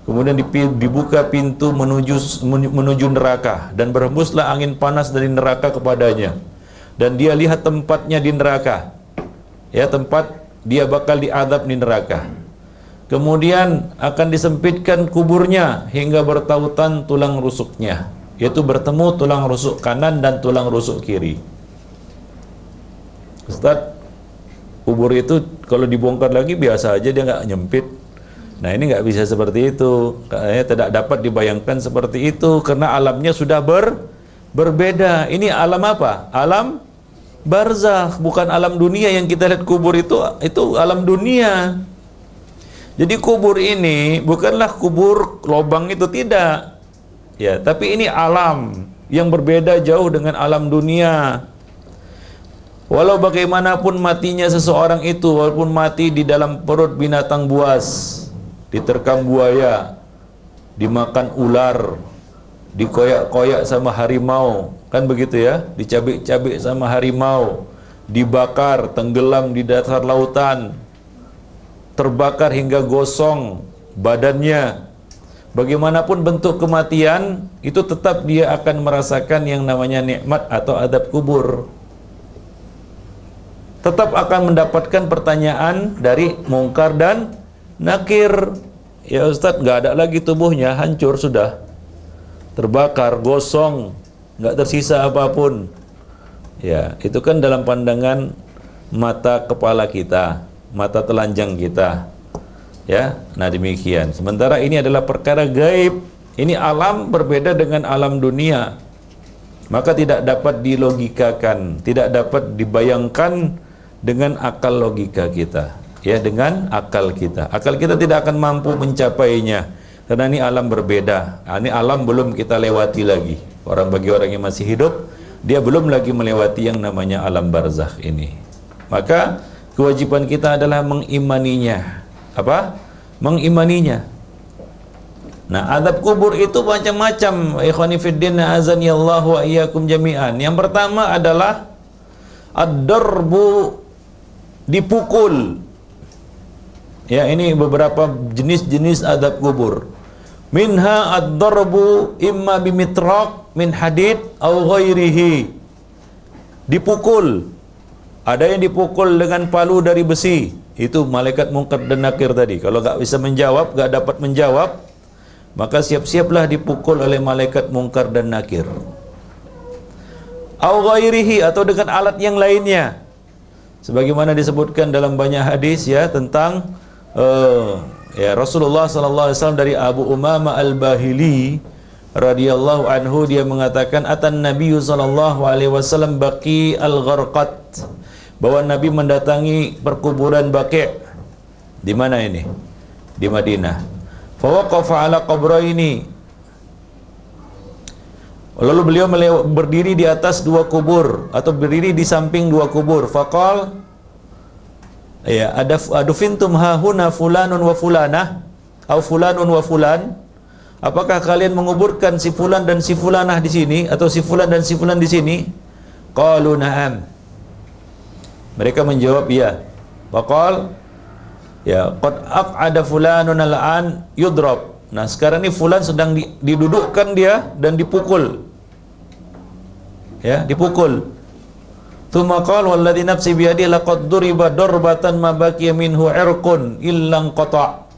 Kemudian dibuka pintu menuju neraka, dan berhembuslah angin panas dari neraka kepadanya, dan dia lihat tempatnya di neraka, ya, tempat dia bakal diadab di neraka. Kemudian akan disempitkan kuburnya hingga bertautan tulang rusuknya, yaitu bertemu tulang rusuk kanan dan tulang rusuk kiri. Ustaz, kubur itu kalau dibongkar lagi biasa aja, dia nggak nyempit. Nah, ini nggak bisa seperti itu. Tidak dapat dibayangkan seperti itu karena alamnya sudah berbeda. Ini alam apa? Alam barzakh, bukan alam dunia yang kita lihat. Kubur itu alam dunia. Jadi kubur ini bukanlah kubur lubang itu, tidak. Ya, tapi ini alam yang berbeda jauh dengan alam dunia. Walau bagaimanapun matinya seseorang itu, walaupun mati di dalam perut binatang buas, diterkam buaya, dimakan ular, dikoyak-koyak sama harimau, kan begitu ya, dicabik-cabik sama harimau, dibakar, tenggelam di dasar lautan, terbakar hingga gosong badannya. Bagaimanapun bentuk kematian, itu tetap dia akan merasakan yang namanya nikmat atau adab kubur. Tetap akan mendapatkan pertanyaan dari mungkar dan nakir. Ya Ustadz, nggak ada lagi tubuhnya, hancur sudah, terbakar, gosong, nggak tersisa apapun. Ya, itu kan dalam pandangan mata kepala kita, mata telanjang kita. Ya, nah demikian. Sementara ini adalah perkara gaib. Ini alam berbeda dengan alam dunia. Maka tidak dapat dilogikakan, tidak dapat dibayangkan dengan akal logika kita. Ya, dengan akal kita. Akal kita tidak akan mampu mencapainya karena ini alam berbeda. Ini alam belum kita lewati lagi. Bagi orang yang masih hidup, dia belum lagi melewati yang namanya alam barzakh ini. Maka kewajiban kita adalah mengimaninya. Apa? Mengimaninya. Nah, adab kubur itu macam-macam. Ikhwani fiddin, azanillahu wa iyyakum jami'an. Yang pertama adalah ad-darbu, dipukul. Ya, ini beberapa jenis-jenis adab kubur. Minha ad-darbu imma bimitraq min hadid au ghairihi. Dipukul. Ada yang dipukul dengan palu dari besi. Itu malaikat mungkar dan nakir tadi. Kalau nggak bisa menjawab, nggak dapat menjawab, maka siap-siaplah dipukul oleh malaikat mungkar dan nakir. Au ghairihi, atau dengan alat yang lainnya. Sebagaimana disebutkan dalam banyak hadis ya tentang ya Rasulullah sallallahu alaihi wasallam dari Abu Umamah Al-Bahili radhiyallahu anhu, dia mengatakan atan Nabi sallallahu alaihi wasallam Baqi al-Gharqad, bahwa Nabi mendatangi perkuburan Baqi'. Di mana ini? Di Madinah. Fa waqafa ala qabraini, lalu beliau berdiri di atas dua kubur atau berdiri di samping dua kubur. Faqal, ya, adufintum hahuna fulanun wa fulanah atau fulanun wa fulan, apakah kalian menguburkan si fulan dan si fulanah di sini, atau si fulan dan si fulan di sini? Qalu na'am, mereka menjawab ya. Faqal, ya, qad aq'ada fulanun al'an yudrab. Nah, sekarang ini fulan sedang didudukkan dia dan dipukul. Ya, dipukul. Tsumma qala walladzi nafsi biyadihi laqad duriba darbatan ma baqiya minhu irqun illang qata'.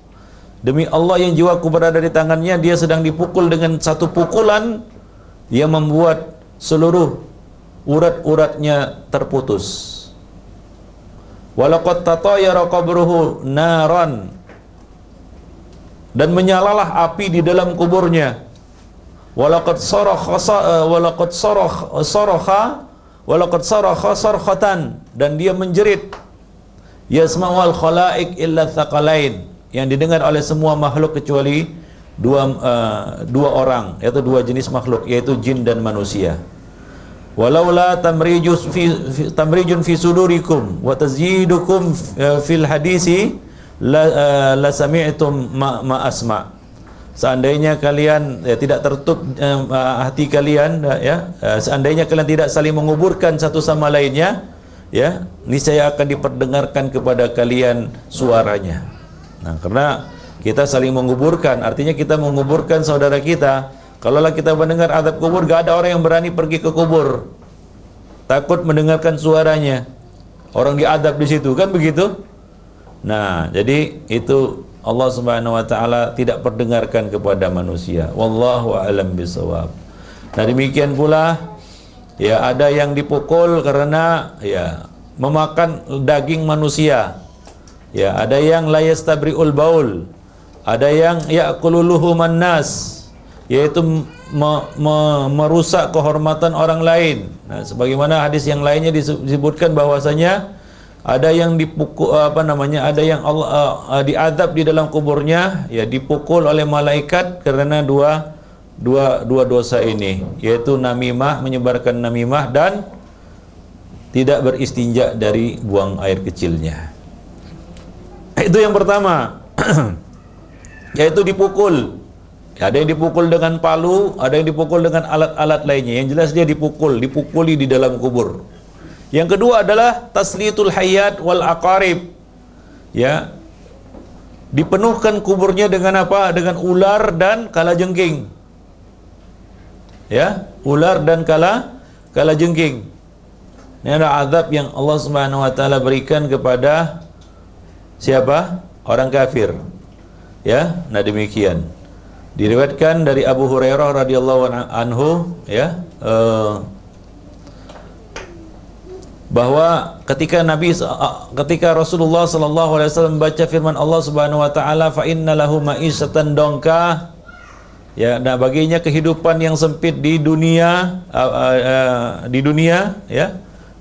Demi Allah yang jiwaku berada di tangannya, dia sedang dipukul dengan satu pukulan yang membuat seluruh urat-uratnya terputus. Walaqad tatayara qabruhu naran, dan menyalalah api di dalam kuburnya. Walaqad sarakha sarkhatan, dan dia menjerit. Yasma'ul khalaik illa thaqalain, yang didengar oleh semua makhluk kecuali dua orang, yaitu dua jenis makhluk, yaitu jin dan manusia. Walaula tamrijun fi sudurikum wa tazyidukum fil hadisi la sami'tum ma asma. Seandainya kalian tidak tertutup hati kalian, seandainya kalian tidak saling menguburkan satu sama lainnya, niscaya akan diperdengarkan kepada kalian suaranya. Nah, karena kita saling menguburkan, artinya kita menguburkan saudara kita. Kalaulah kita mendengar azab kubur, gak ada orang yang berani pergi ke kubur, takut mendengarkan suaranya. Orang diadab di situ, kan begitu? Nah, jadi itu Allah Subhanahu wa taala tidak perdengarkan kepada manusia. Wallahu a'lam bishawab. Nah, demikian pula ada yang dipukul karena memakan daging manusia. Ada yang la yastabri'ul baul. Ada yang ya'kululuhuman nas, yaitu merusak kehormatan orang lain. Nah, sebagaimana hadis yang lainnya disebutkan bahwasanya ada yang dipukul, ada yang Allah diadab di dalam kuburnya, dipukul oleh malaikat karena dua dosa ini, yaitu namimah, menyebarkan namimah, dan tidak beristinja dari buang air kecilnya. Itu yang pertama. Yaitu dipukul. Ada yang dipukul dengan palu, ada yang dipukul dengan alat-alat lainnya. Yang jelas dia dipukuli di dalam kubur. Yang kedua adalah taslitul hayat wal aqarib. Dipenuhkan kuburnya dengan apa? Dengan ular dan kalajengking. Ular dan kalajengking. Ini adalah azab yang Allah Subhanahu wa taala berikan kepada siapa? Orang kafir. Nah demikian. Diriwayatkan dari Abu Hurairah radhiyallahu anhu, bahwa ketika Rasulullah sallallahu alaihi wasallam membaca firman Allah Subhanahu wa taala, fa inna lahu ma'isyatan dongka, nah baginya kehidupan yang sempit di dunia,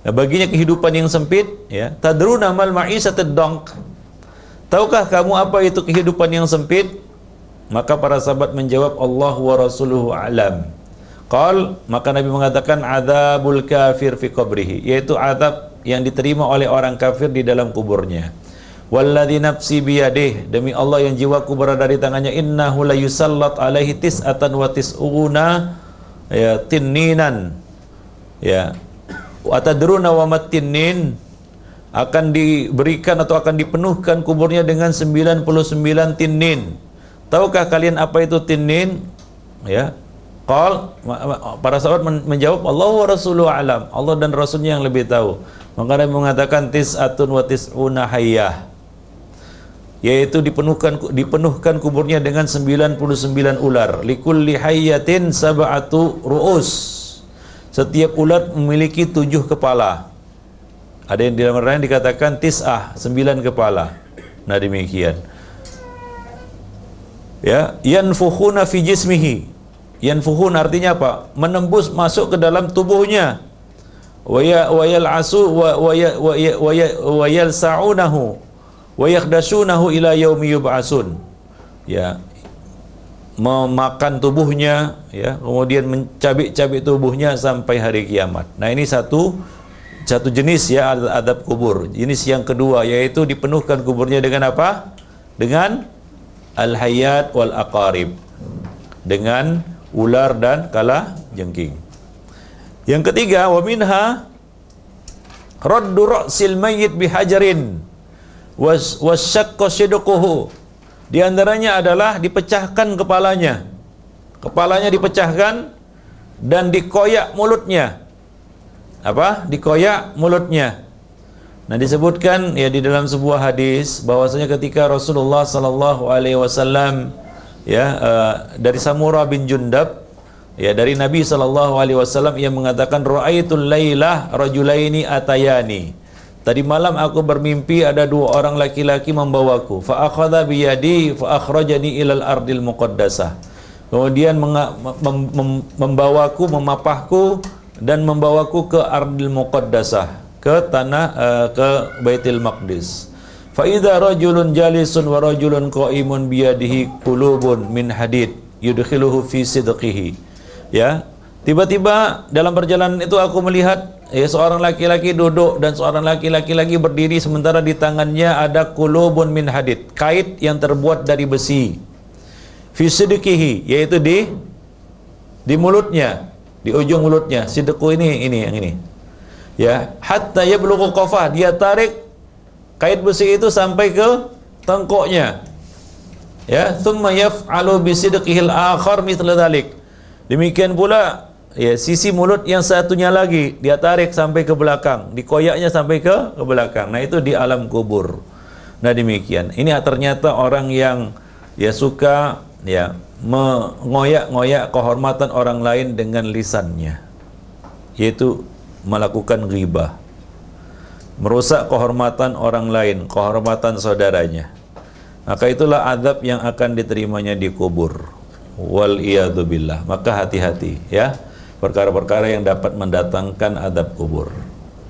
nah, baginya kehidupan yang sempit, tadruna mal ma'isyatad dongk, tahukah kamu apa itu kehidupan yang sempit? Maka para sahabat menjawab, Allah wa rasuluhu a'lam. Maka Nabi mengatakan, adzabul kafir fi qabrihi, yaitu azab yang diterima oleh orang kafir di dalam kuburnya. Walladzi nafsi biyadih, demi Allah yang jiwaku berada di tangannya, innahu la yusallat alaihi tis'atan wa tis'una tinninan. Wa tadruna wa matinnin, akan diberikan atau akan dipenuhkan kuburnya dengan 99 tinnin. Tahukah kalian apa itu tinnin? Para sahabat menjawab, Allah wa rasuluhu alam, Allah dan rasulnya yang lebih tahu. Maka Nabi mengatakan tis'atun wa tis'una hayyah, yaitu dipenuhkan kuburnya dengan 99 ular. Likulli hayyatin sab'atu ru'us, setiap ular memiliki 7 kepala. Ada yang di dalam lain dikatakan tis'ah, 9 kepala. Nah demikian. Yanfukhuna fi jismihi. Yanfukhun artinya apa? Menembus masuk ke dalam tubuhnya. Wa yalsa'unahu wa yakhdashunahu ila yaumi yub'atsun. Memakan tubuhnya, kemudian mencabik-cabik tubuhnya sampai hari kiamat. Nah, ini satu jenis azab kubur. Jenis yang kedua yaitu dipenuhkan kuburnya dengan apa? Dengan al-hayat wal aqarib, dengan ular dan kalajengking. Yang ketiga, wa minha raddu ra'sil mayyit bihajarin wasyaqqa shidquhu. Di antaranya adalah dipecahkan kepalanya. Kepalanya dipecahkan dan dikoyak mulutnya. Dikoyak mulutnya. Nah, disebutkan di dalam sebuah hadis bahwasanya ketika Rasulullah sallallahu alaihi wasallam dari Samurah bin Jundab, dari Nabi sallallahu alaihi wasallam, ia mengatakan, ra'aitul lailah rajulaini atayani. tadi malam aku bermimpi ada dua orang laki-laki membawaku. Fa akhadha bi yadi fa akhrajani ilal ardil muqaddasah. Kemudian membawaku, memapahku dan membawaku ke ardil muqaddasah, ke tanah ke Baitul Maqdis. Fa idza rajulun jalisun wa rajulun qa'imun bi yadihi qulubun min hadid yudkhiluhu fi sidqihi. Ya, tiba-tiba dalam perjalanan itu aku melihat seorang laki-laki duduk dan seorang laki-laki lagi berdiri, sementara di tangannya ada qulubun min hadid, kait yang terbuat dari besi. Fi sidqihi, yaitu di mulutnya, di ujung mulutnya. Sidqu ini yang ini. Ya, hatta yablughu qafah, dia tarik kait besi itu sampai ke tengkoknya. Ya, thumma yaf'alu bi sidqihil akhar mithla dzalik. Demikian pula ya, sisi mulut yang satunya lagi dia tarik sampai ke belakang, dikoyaknya sampai ke belakang. Nah, itu di alam kubur. Nah, demikian. Ini ternyata orang yang ya suka ya mengoyak-ngoyak kehormatan orang lain dengan lisannya, yaitu melakukan ghibah, merusak kehormatan orang lain, kehormatan saudaranya. Maka itulah azab yang akan diterimanya di kubur. Wal iyadu billah. Maka hati-hati ya, perkara-perkara yang dapat mendatangkan azab kubur.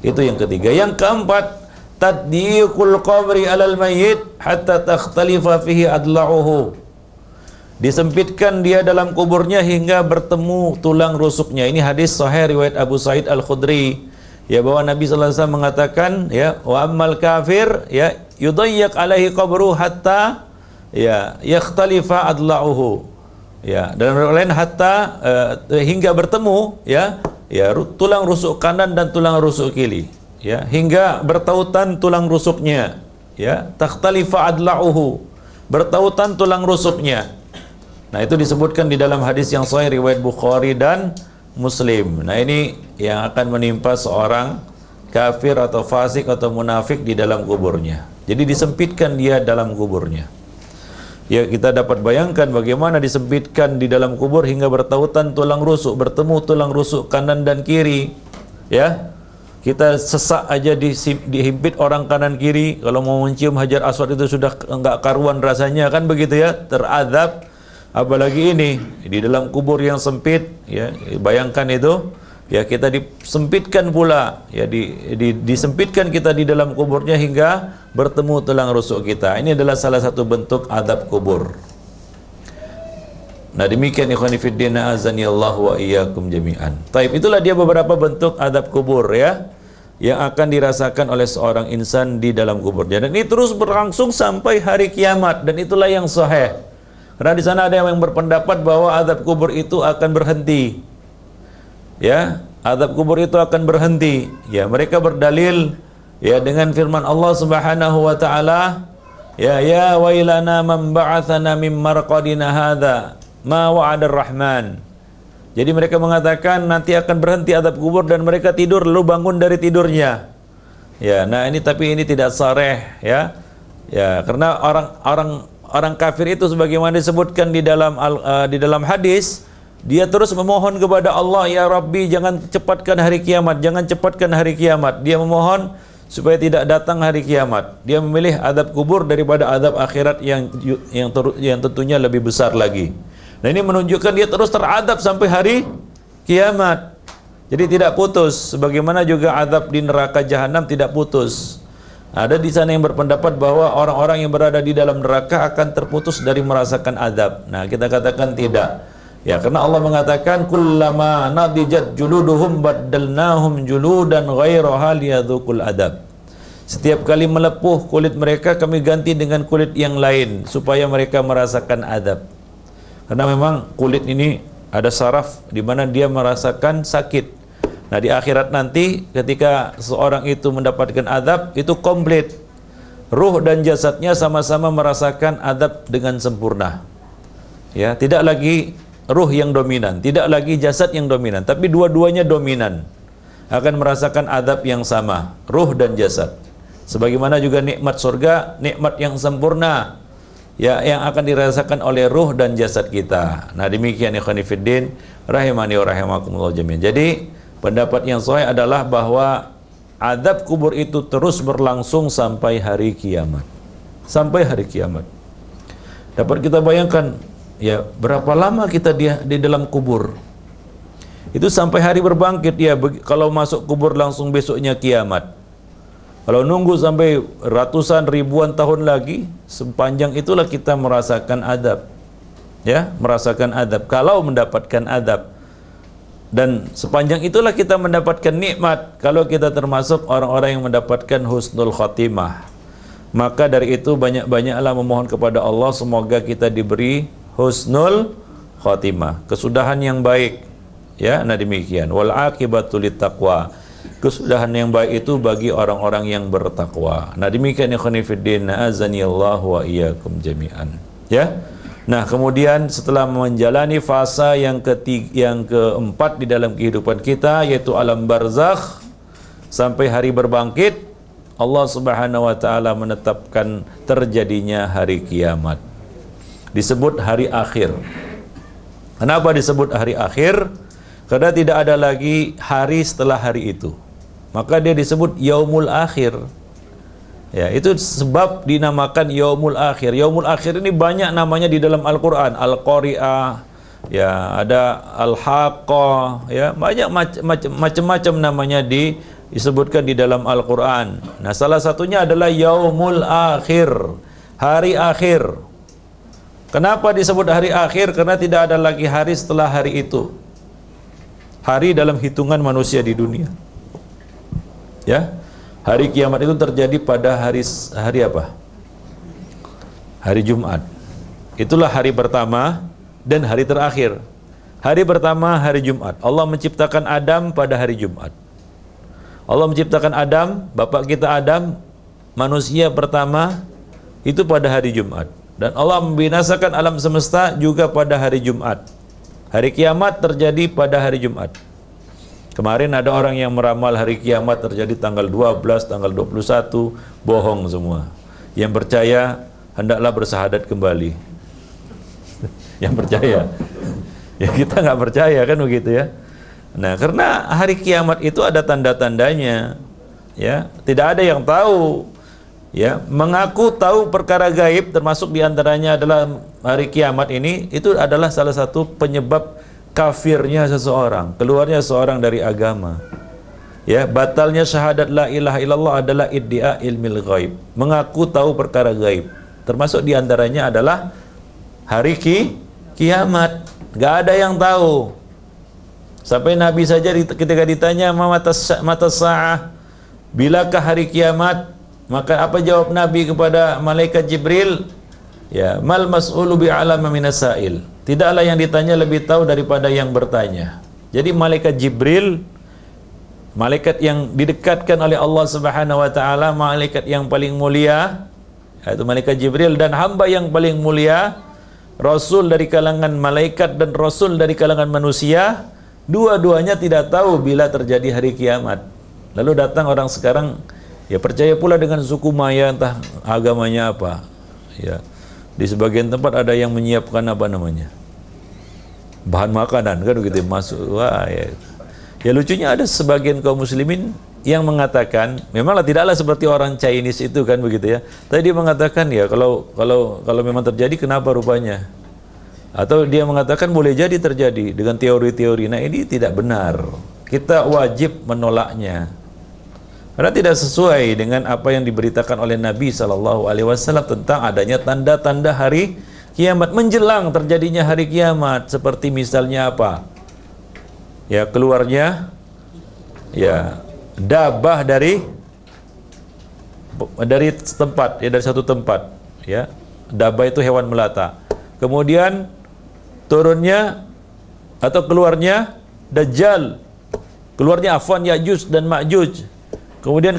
Itu yang ketiga. Yang keempat, tadyiqul qabri alal mayyit hatta takhtalifa fihi adla'uhu. Disempitkan dia dalam kuburnya hingga bertemu tulang rusuknya. Ini hadis sahih riwayat Abu Sa'id Al-Khudri, ya, bahwa Nabi sallallahu alaihi wasallam mengatakan, ya, wa ammal kafir ya yudayyiq alaihi qabru hatta ya yakhtalifa adla'uhu. Ya, dan lain hatta hingga bertemu ya tulang rusuk kanan dan tulang rusuk kiri, ya, hingga bertautan tulang rusuknya, ya, takhtalifa adla'uhu, bertautan tulang rusuknya. Nah, itu disebutkan di dalam hadis yang sahih riwayat Bukhari dan Muslim. Nah, ini yang akan menimpa seorang kafir atau fasik atau munafik di dalam kuburnya. Jadi disempitkan dia dalam kuburnya. Ya, kita dapat bayangkan bagaimana disempitkan di dalam kubur hingga bertautan tulang rusuk, bertemu tulang rusuk kanan dan kiri. Ya, kita sesak aja dihimpit orang kanan kiri, kalau mau mencium Hajar Aswad itu sudah enggak karuan rasanya, kan begitu ya, terazab. Apalagi ini di dalam kubur yang sempit, ya, bayangkan itu. Ya, kita disempitkan pula, ya, disempitkan kita di dalam kuburnya hingga bertemu tulang rusuk kita. Ini adalah salah satu bentuk azab kubur. Nah, demikian ikhwani fiddin, azanillahu wa iyyakum jami'an. Taib, itulah dia beberapa bentuk azab kubur ya yang akan dirasakan oleh seorang insan di dalam kuburnya, dan ini terus berlangsung sampai hari kiamat, dan itulah yang sahih. Karena di sana ada yang berpendapat bahwa azab kubur itu akan berhenti. Ya, azab kubur itu akan berhenti. Ya, mereka berdalil ya dengan firman Allah Subhanahu wa taala, ya wailana man ba'atsana min marqadina hadza ma wa'adar rahman. Jadi mereka mengatakan nanti akan berhenti azab kubur dan mereka tidur lalu bangun dari tidurnya. Ya, nah ini tapi ini tidak shareh ya. Ya, karena orang kafir itu sebagaimana disebutkan di dalam hadis, dia terus memohon kepada Allah, ya Rabbi, jangan cepatkan hari kiamat, jangan cepatkan hari kiamat. Dia memohon supaya tidak datang hari kiamat. Dia memilih azab kubur daripada azab akhirat yang tentunya lebih besar lagi. Nah, ini menunjukkan dia terus teradab sampai hari kiamat. Jadi tidak putus, sebagaimana juga azab di neraka jahanam tidak putus. Ada di sana yang berpendapat bahwa orang-orang yang berada di dalam neraka akan terputus dari merasakan azab. Nah, kita katakan tidak. Ya, karena Allah mengatakan kullama nadijat juluduhum baddalnahum juludan ghairaha liyadzuqul adab. Setiap kali melepuh kulit mereka, kami ganti dengan kulit yang lain supaya mereka merasakan adab. Karena memang kulit ini ada saraf di mana dia merasakan sakit. Nah, di akhirat nanti ketika seorang itu mendapatkan adab, itu komplit. Ruh dan jasadnya sama-sama merasakan adab dengan sempurna. Ya, tidak lagi ruh yang dominan, tidak lagi jasad yang dominan, tapi dua-duanya dominan, akan merasakan adab yang sama, ruh dan jasad. Sebagaimana juga nikmat surga, nikmat yang sempurna, ya, yang akan dirasakan oleh ruh dan jasad kita. Nah, demikian ikhwani fiddin rahimani wa rahimakumullah jami'an. Jadi pendapat yang sahih adalah bahwa Azab kubur itu terus berlangsung sampai hari kiamat. Sampai hari kiamat. Dapat kita bayangkan, ya, berapa lama kita di dalam kubur. Itu sampai hari berbangkit, ya. Kalau masuk kubur langsung besoknya kiamat. Kalau nunggu sampai ratusan ribuan tahun lagi, sepanjang itulah kita merasakan adab. Ya, merasakan adab. Kalau mendapatkan adab. Dan sepanjang itulah kita mendapatkan nikmat. Kalau kita termasuk orang-orang yang mendapatkan husnul khotimah. Maka dari itu banyak-banyaklah memohon kepada Allah semoga kita diberi husnul khotimah, kesudahan yang baik. Ya, nah demikian. Wal aqibatu littaqwa. Kesudahan yang baik itu bagi orang-orang yang bertakwa. Nah demikian ikhwan fillah, azanillahu wa iyyakum jami'an. Ya. Nah kemudian setelah menjalani fasa yang keempat di dalam kehidupan kita, yaitu alam barzakh sampai hari berbangkit, Allah Subhanahu wa taala menetapkan terjadinya hari kiamat. Disebut hari akhir. Kenapa disebut hari akhir? Karena tidak ada lagi hari setelah hari itu. Maka dia disebut yaumul akhir. Ya, itu sebab dinamakan yaumul akhir. Yaumul akhir ini banyak namanya di dalam Al-Qur'an. Al-Qari'ah, ya, ada Al-Haqqah, ya, banyak macam-macam namanya disebutkan di dalam Al-Qur'an. Nah, salah satunya adalah yaumul akhir, hari akhir. Kenapa disebut hari akhir? Karena tidak ada lagi hari setelah hari itu. Hari dalam hitungan manusia di dunia. Ya, hari kiamat itu terjadi pada hari apa? Hari Jumat. Itulah hari pertama dan hari terakhir. Hari pertama hari Jumat. Allah menciptakan Adam pada hari Jumat. Allah menciptakan Adam, bapak kita Adam, manusia pertama itu pada hari Jumat. Dan Allah membinasakan alam semesta juga pada hari Jumat. Hari kiamat terjadi pada hari Jumat. Kemarin ada orang yang meramal hari kiamat terjadi tanggal 12, tanggal 21, bohong semua. Yang percaya hendaklah bersahadat kembali. Yang percaya. Ya kita nggak percaya kan begitu ya. Nah, karena hari kiamat itu ada tanda-tandanya. Ya, tidak ada yang tahu. Ya, mengaku tahu perkara gaib termasuk diantaranya adalah hari kiamat ini, itu adalah salah satu penyebab kafirnya seseorang, keluarnya seorang dari agama. Ya, batalnya syahadat la ilaha illallah adalah iddia ilmil ghaib, mengaku tahu perkara gaib. Termasuk diantaranya adalah hari kiamat. Gak ada yang tahu. Sampai Nabi saja ketika ditanya mata sa'ah, bilakah hari kiamat? Maka apa jawab Nabi kepada malaikat Jibril? Ya, mal mas'ulu bi'alama minas sa'il. Tidaklah yang ditanya lebih tahu daripada yang bertanya. Jadi malaikat Jibril, malaikat yang didekatkan oleh Allah Subhanahu wa taala, malaikat yang paling mulia, yaitu malaikat Jibril, dan hamba yang paling mulia, rasul dari kalangan malaikat dan rasul dari kalangan manusia, dua-duanya tidak tahu bila terjadi hari kiamat. Lalu datang orang sekarang, ya percaya pula dengan suku Maya, entah agamanya apa. Ya. Di sebagian tempat ada yang menyiapkan apa namanya, bahan makanan kan begitu masuk. Wah, ya. Ya lucunya ada sebagian kaum muslimin yang mengatakan, memanglah tidaklah seperti orang Chinese itu kan begitu ya. Tapi dia mengatakan ya kalau memang terjadi kenapa rupanya? Atau dia mengatakan boleh jadi terjadi dengan teori-teori. Nah ini tidak benar. Kita wajib menolaknya. Karena tidak sesuai dengan apa yang diberitakan oleh Nabi SAW tentang adanya tanda-tanda hari kiamat, menjelang terjadinya hari kiamat. Seperti misalnya apa? Ya, keluarnya ya dabah dari tempat, ya dari satu tempat, ya. Dabah itu hewan melata. Kemudian turunnya atau keluarnya Dajjal. Keluarnya Ya'juj dan Ma'juj. Kemudian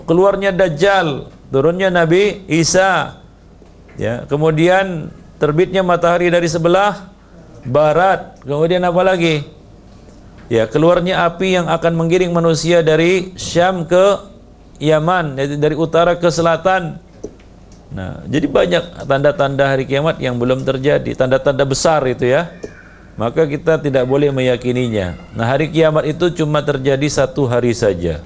keluarnya Dajjal, turunnya Nabi Isa. Ya, kemudian terbitnya matahari dari sebelah barat. Kemudian apa lagi? Ya, keluarnya api yang akan menggiring manusia dari Syam ke Yaman, yaitu dari utara ke selatan. Nah, jadi banyak tanda-tanda hari kiamat yang belum terjadi, tanda-tanda besar itu ya. Maka kita tidak boleh meyakininya. Nah, hari kiamat itu cuma terjadi satu hari saja.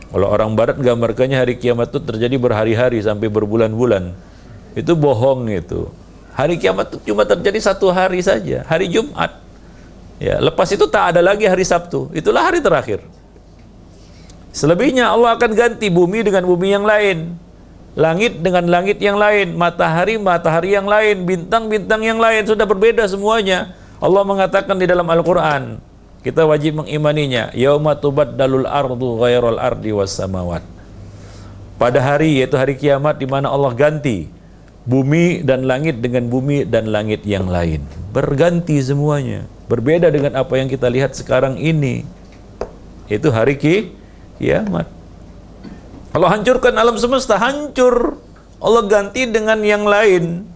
Kalau orang barat gambarkannya hari kiamat itu terjadi berhari-hari sampai berbulan-bulan. Itu bohong itu. Hari kiamat itu cuma terjadi satu hari saja, hari Jumat. Ya, lepas itu tak ada lagi hari Sabtu. Itulah hari terakhir. Selebihnya Allah akan ganti bumi dengan bumi yang lain, langit dengan langit yang lain, matahari yang lain, bintang yang lain, sudah berbeda semuanya. Allah mengatakan di dalam Al-Quran, kita wajib mengimaninya, yauma tubaddalul ardu ghairal ardi was samawat. Pada hari, yaitu hari kiamat, di mana Allah ganti bumi dan langit dengan bumi dan langit yang lain. Berganti semuanya, berbeda dengan apa yang kita lihat sekarang ini. Itu hari kiamat. Allah hancurkan alam semesta, hancur. Allah ganti dengan yang lain.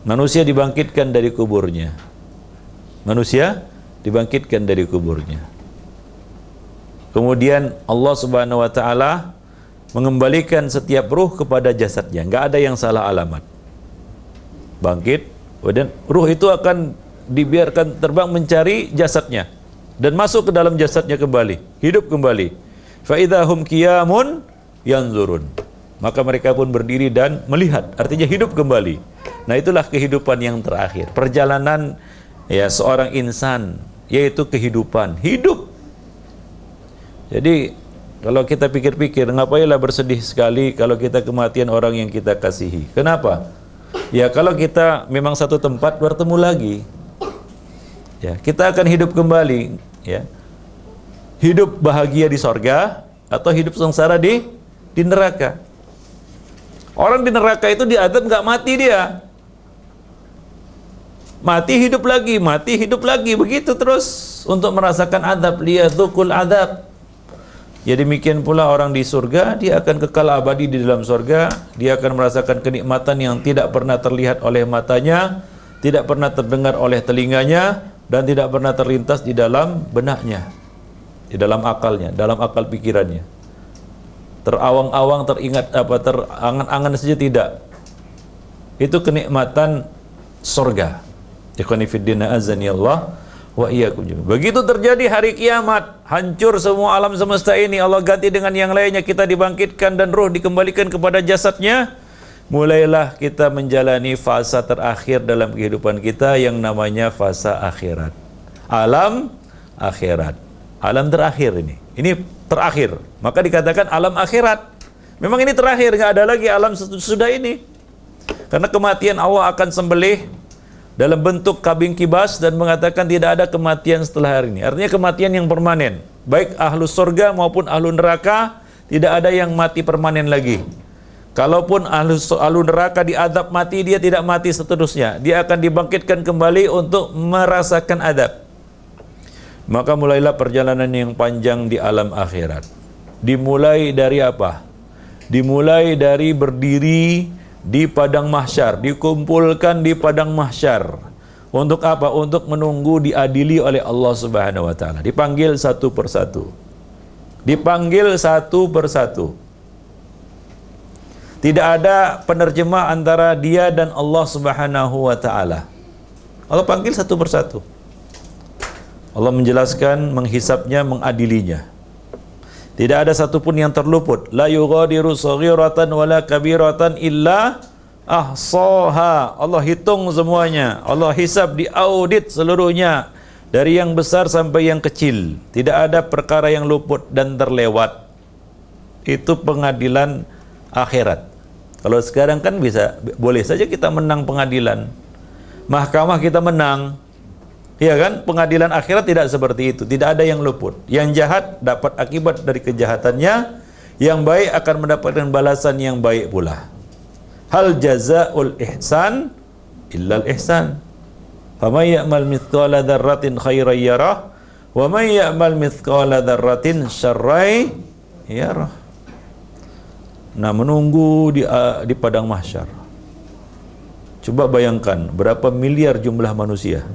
Manusia dibangkitkan dari kuburnya. Manusia dibangkitkan dari kuburnya. Kemudian Allah Subhanahu wa taala mengembalikan setiap ruh kepada jasadnya. Enggak ada yang salah alamat. Bangkit, dan ruh itu akan dibiarkan terbang mencari jasadnya dan masuk ke dalam jasadnya kembali, hidup kembali. Fa idzahum qiyamun yanzurun. Maka mereka pun berdiri dan melihat, artinya hidup kembali. Nah, itulah kehidupan yang terakhir. Perjalanan ya seorang insan, yaitu kehidupan, hidup. Jadi kalau kita pikir-pikir, ngapailah bersedih sekali kalau kita kematian orang yang kita kasihi. Kenapa? Ya kalau kita memang satu tempat bertemu lagi, ya kita akan hidup kembali, ya. Hidup bahagia di sorga atau hidup sengsara di neraka. Orang di neraka itu diadab nggak mati dia. Mati hidup lagi, begitu terus untuk merasakan adab, liyadzuqul adab. Ya demikian pula orang di surga, dia akan kekal abadi di dalam surga, dia akan merasakan kenikmatan yang tidak pernah terlihat oleh matanya, tidak pernah terdengar oleh telinganya, dan tidak pernah terlintas di dalam benaknya, di dalam akalnya, dalam akal pikirannya. Terawang-awang, teringat apa, terangan-angan saja tidak. Itu kenikmatan surga. Ikhwani fiddin azani Allah wa iyyakum jami'an. Begitu terjadi hari kiamat, hancur semua alam semesta ini, Allah ganti dengan yang lainnya, kita dibangkitkan dan ruh dikembalikan kepada jasadnya. Mulailah kita menjalani fase terakhir dalam kehidupan kita yang namanya fase akhirat. Alam akhirat. Alam terakhir ini. Ini terakhir. Maka dikatakan alam akhirat. Memang ini terakhir, nggak ada lagi alam sesudah ini. Karena kematian Allah akan sembelih dalam bentuk kambing kibas dan mengatakan tidak ada kematian setelah hari ini. Artinya kematian yang permanen. Baik ahlu surga maupun ahlu neraka, tidak ada yang mati permanen lagi. Kalaupun ahlu neraka diadab mati, dia tidak mati seterusnya. Dia akan dibangkitkan kembali untuk merasakan adab. Maka mulailah perjalanan yang panjang di alam akhirat. Dimulai dari apa? Dimulai dari berdiri di padang mahsyar, dikumpulkan di padang mahsyar. Untuk apa? Untuk menunggu diadili oleh Allah Subhanahu wa taala. Dipanggil satu persatu. Dipanggil satu persatu. Tidak ada penerjemah antara dia dan Allah Subhanahu wa taala. Allah panggil satu persatu. Allah menjelaskan, menghisapnya, mengadilinya. Tidak ada satupun yang terluput. La yughadiru saghiratan wala kabiratan illa ahsaha. Allah hitung semuanya. Allah hisab, diaudit seluruhnya. Dari yang besar sampai yang kecil. Tidak ada perkara yang luput dan terlewat. Itu pengadilan akhirat. Kalau sekarang kan bisa, boleh saja kita menang pengadilan. Mahkamah kita menang. Iya kan? Pengadilan akhirat tidak seperti itu. Tidak ada yang luput. Yang jahat dapat akibat dari kejahatannya. Yang baik akan mendapatkan balasan yang baik pula. Hal jazaa'ul ihsan illal ihsan. Faman ya'mal mithqala dzarratin khairan yarah wa man ya'mal mithqala dzarratin syarran yarah. Nah, menunggu di padang mahsyar. Coba bayangkan berapa miliar jumlah manusia.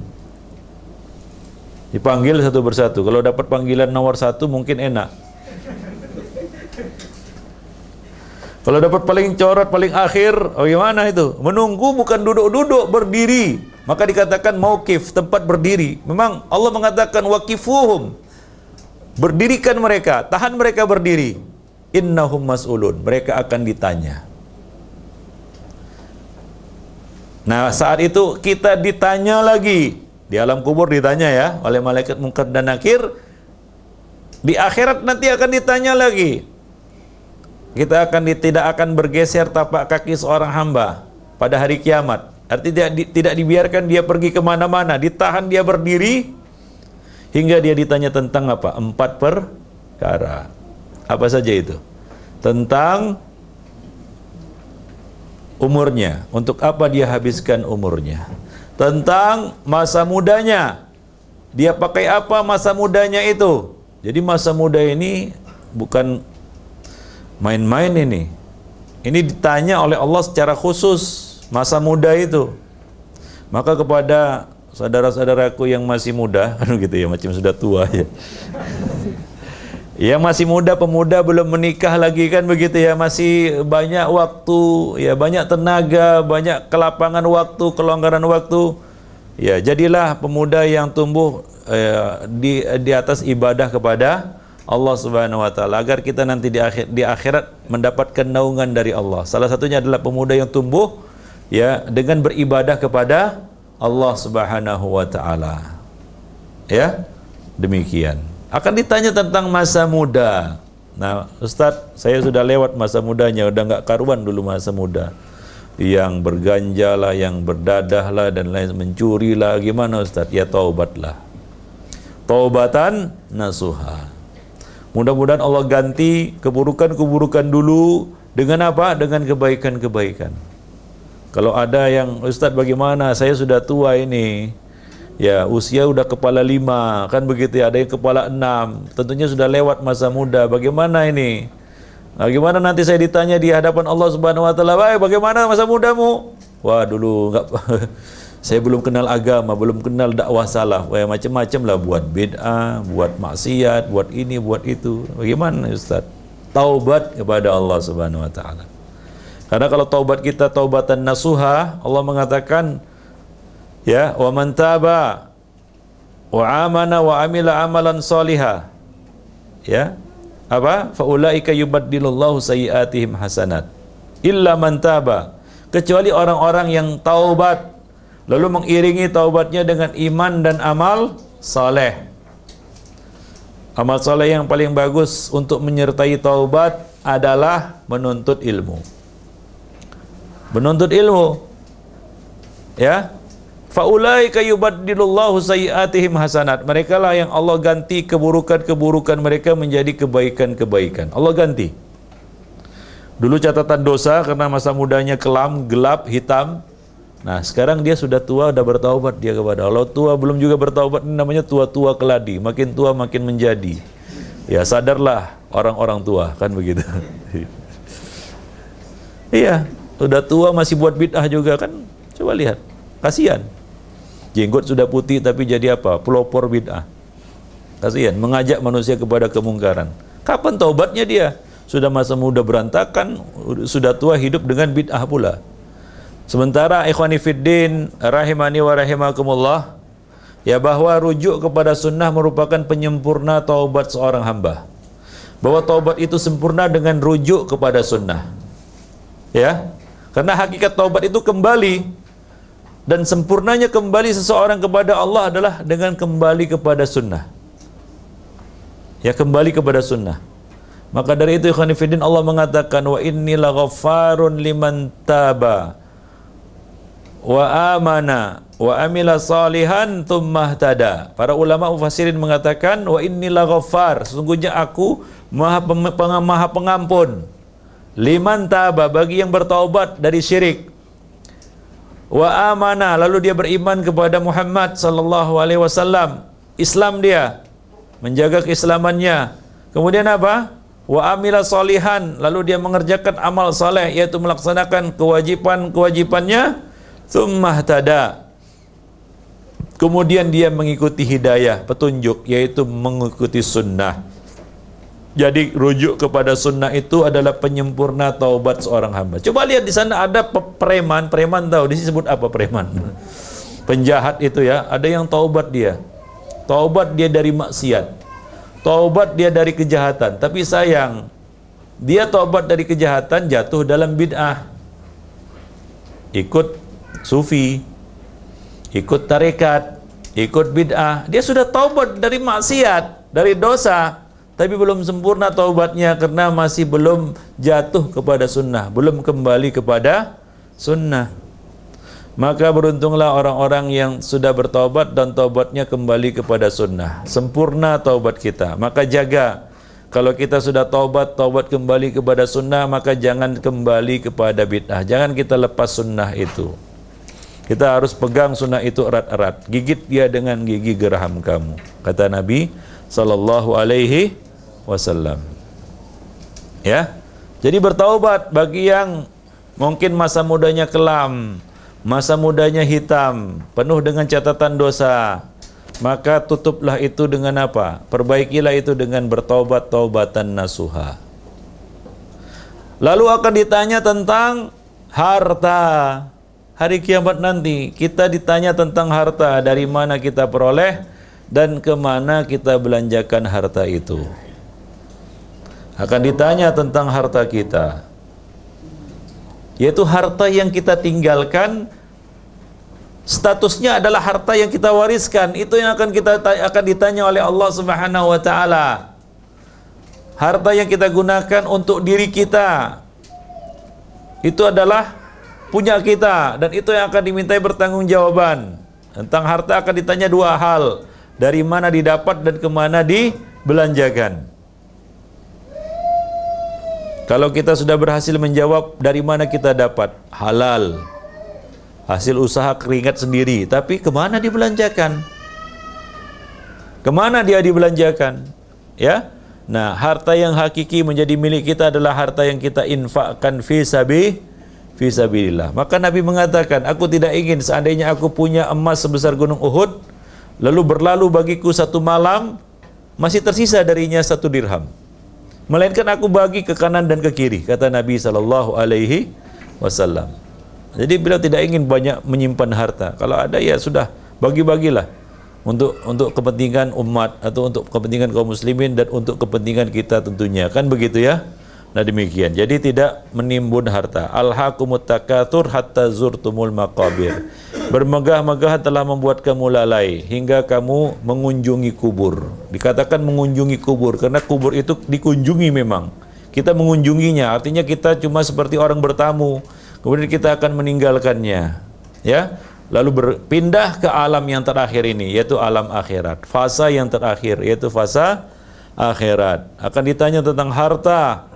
Dipanggil satu persatu. Kalau dapat panggilan nomor 1 mungkin enak. Kalau dapat paling corot, paling akhir, oh gimana itu? Menunggu bukan duduk-duduk, berdiri. Maka dikatakan mauqif, tempat berdiri. Memang Allah mengatakan waqifuhum. Berdirikan mereka, tahan mereka berdiri. Innahum mas'ulun, mereka akan ditanya. Nah, saat itu kita ditanya lagi. Di alam kubur ditanya ya oleh malaikat Munkar dan Nakir. Di akhirat nanti akan ditanya lagi. Kita tidak akan bergeser tapak kaki seorang hamba pada hari kiamat. Artinya tidak dibiarkan dia pergi kemana-mana, ditahan dia berdiri hingga dia ditanya tentang apa? 4 perkara. Apa saja itu? Tentang umurnya, untuk apa dia habiskan umurnya. Tentang masa mudanya, dia pakai apa masa mudanya itu. Jadi masa muda ini bukan main-main ini. Ini ditanya oleh Allah secara khusus masa muda itu. Maka kepada saudara-saudaraku yang masih muda, gitu ya, macam sudah tua ya. Yang masih muda, pemuda belum menikah lagi kan begitu ya, masih banyak waktu, ya banyak tenaga, banyak kelapangan waktu, kelonggaran waktu. Ya, jadilah pemuda yang tumbuh di atas ibadah kepada Allah Subhanahu wa taala agar kita nanti di akhirat mendapatkan naungan dari Allah. Salah satunya adalah pemuda yang tumbuh ya dengan beribadah kepada Allah Subhanahu wa taala. Ya, demikian. Akan ditanya tentang masa muda. Nah, Ustadz, saya sudah lewat masa mudanya, udah nggak karuan dulu masa muda. Yang berganja lah, yang berdadah lah, dan lain mencuri lah. Gimana Ustadz? Ya taubatlah. Taubatan nasuha. Mudah-mudahan Allah ganti keburukan-keburukan dulu dengan apa? Dengan kebaikan-kebaikan. Kalau ada yang, Ustadz bagaimana? Saya sudah tua ini. Ya, usia udah kepala 5, kan begitu ya, ada yang kepala 6. Tentunya sudah lewat masa muda. Bagaimana ini? Bagaimana nanti saya ditanya di hadapan Allah Subhanahu wa taala, "Wahai, bagaimana masa mudamu?" Wah, dulu enggak saya belum kenal agama, belum kenal dakwah salaf. Wah, macam-macam lah, buat bid'ah, buat maksiat, buat ini, buat itu. Bagaimana, Ustaz? Taubat kepada Allah Subhanahu wa taala. Karena kalau taubat kita taubatan nasuha, Allah mengatakan ya, wa man taba wa amana wa amila amalan salihah. Ya. Apa? Fa ulaika yubaddilullahu sayyiatihim hasanat. Illa man taba. Kecuali orang-orang yang taubat lalu mengiringi taubatnya dengan iman dan amal saleh. Amal saleh yang paling bagus untuk menyertai taubat adalah menuntut ilmu. Menuntut ilmu. Ya. Faulaika yubaddilullahu sayyiatihim hasanat. Mereka lah yang Allah ganti keburukan-keburukan mereka menjadi kebaikan-kebaikan. Allah ganti. Dulu catatan dosa karena masa mudanya kelam, gelap, hitam. Nah, sekarang dia sudah tua, sudah bertaubat dia kepada Allah. Tua belum juga bertaubat, ini namanya tua-tua keladi. Makin tua makin menjadi. Ya, sadarlah orang-orang tua, kan begitu. Iya, sudah tua masih buat bid'ah juga kan. Coba lihat, kasihan. Jenggot sudah putih tapi jadi apa? Pelopor bid'ah. Kasihan, mengajak manusia kepada kemungkaran. Kapan taubatnya dia? Sudah masa muda berantakan, sudah tua hidup dengan bid'ah pula. Sementara ikhwani fiddin rahimani wa rahimakumullah, ya bahwa rujuk kepada sunnah merupakan penyempurna taubat seorang hamba. Bahwa taubat itu sempurna dengan rujuk kepada sunnah. Ya. Karena hakikat taubat itu kembali. Dan sempurnanya kembali seseorang kepada Allah adalah dengan kembali kepada sunnah. Ya, kembali kepada sunnah. Maka dari itu ikhwan fillah Allah mengatakan wa inni laghaffarun liman taba wa amana wa amila salihan tsumma ihtada. Para ulama mufassirin mengatakan wa inni laghaffar, sesungguhnya aku maha pengampun liman taba, bagi yang bertaubat dari syirik, wa amana, lalu dia beriman kepada Muhammad sallallahu alaihi wasallam, Islam dia, menjaga keislamannya. Kemudian apa? Wa amila salihan, lalu dia mengerjakan amal saleh, yaitu melaksanakan kewajiban-kewajibannya. Tsumma ihtada, kemudian dia mengikuti hidayah, petunjuk, yaitu mengikuti sunnah. Jadi rujuk kepada sunnah itu adalah penyempurna taubat seorang hamba. Coba lihat di sana ada preman tahu disebut apa preman? Penjahat itu ya, ada yang taubat dia. Taubat dia dari maksiat. taubat dia dari kejahatan, tapi sayang, dia taubat dari kejahatan jatuh dalam bid'ah. Ikut sufi, ikut tarekat, ikut bid'ah. Dia sudah taubat dari maksiat, dari dosa, tapi belum sempurna taubatnya karena masih belum jatuh kepada sunnah, belum kembali kepada sunnah. Maka beruntunglah orang-orang yang sudah bertaubat dan taubatnya kembali kepada sunnah. Sempurna taubat kita. Maka jaga, kalau kita sudah taubat kembali kepada sunnah, maka jangan kembali kepada bid'ah. Jangan kita lepas sunnah itu. Kita harus pegang sunnah itu erat-erat. Gigit dia dengan gigi geraham kamu, kata Nabi sallallahu alaihi wasallam. Ya. Jadi bertaubat bagi yang mungkin masa mudanya kelam, masa mudanya hitam, penuh dengan catatan dosa, maka tutuplah itu dengan apa? Perbaikilah itu dengan bertaubat taubatan nasuha. Lalu akan ditanya tentang harta. Hari kiamat nanti kita ditanya tentang harta, dari mana kita peroleh dan kemana kita belanjakan harta itu. Akan ditanya tentang harta kita, yaitu harta yang kita tinggalkan, statusnya adalah harta yang kita wariskan. Itu yang akan ditanya oleh Allah Subhanahu wa taala. Harta yang kita gunakan untuk diri kita, itu adalah punya kita, dan itu yang akan dimintai pertanggungjawaban. Tentang harta akan ditanya dua hal: dari mana didapat dan kemana dibelanjakan. Kalau kita sudah berhasil menjawab dari mana kita dapat, halal, hasil usaha keringat sendiri, tapi kemana dibelanjakan? Kemana dia dibelanjakan? Ya, nah harta yang hakiki menjadi milik kita adalah harta yang kita infakkan fi sabilillah. Maka Nabi mengatakan, aku tidak ingin seandainya aku punya emas sebesar gunung Uhud, lalu berlalu bagiku satu malam, masih tersisa darinya 1 dirham. Melainkan aku bagi ke kanan dan ke kiri, kata Nabi sallallahu alaihi wasallam. Jadi beliau tidak ingin banyak menyimpan harta. Kalau ada ya sudah, bagi-bagilah untuk kepentingan umat atau untuk kepentingan kaum muslimin dan untuk kepentingan kita tentunya. Kan begitu ya? Nah demikian. Jadi tidak menimbun harta. Alhaqumut takatsur hatta zurtumul maqabir. Bermegah-megah telah membuat kamu lalai hingga kamu mengunjungi kubur. Dikatakan mengunjungi kubur karena kubur itu dikunjungi memang. Kita mengunjunginya, artinya kita cuma seperti orang bertamu. Kemudian kita akan meninggalkannya. Ya. Lalu berpindah ke alam yang terakhir ini, yaitu alam akhirat. Fasa yang terakhir, yaitu fasa akhirat. Akan ditanya tentang harta.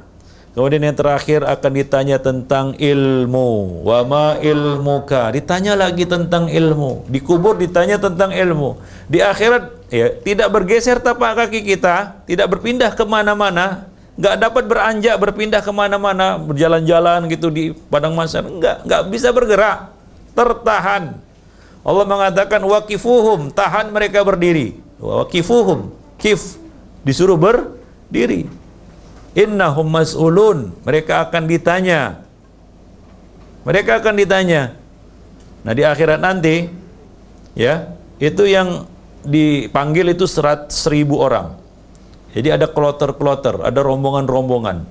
Kemudian yang terakhir akan ditanya tentang ilmu. Wa ma ilmuka. Ditanya lagi tentang ilmu. Di kubur ditanya tentang ilmu. Di akhirat ya tidak bergeser tapak kaki kita, tidak berpindah kemana-mana, nggak dapat beranjak berpindah kemana-mana, berjalan-jalan gitu di padang mahsyar, nggak bisa bergerak, tertahan. Allah mengatakan waqifuhum, tahan mereka berdiri. Waqifuhum, kif, disuruh berdiri. Innahum mas'ulun, mereka akan ditanya. Mereka akan ditanya. Nah di akhirat nanti ya, itu yang dipanggil itu 100.000 orang. Jadi ada kloter-kloter, ada rombongan-rombongan.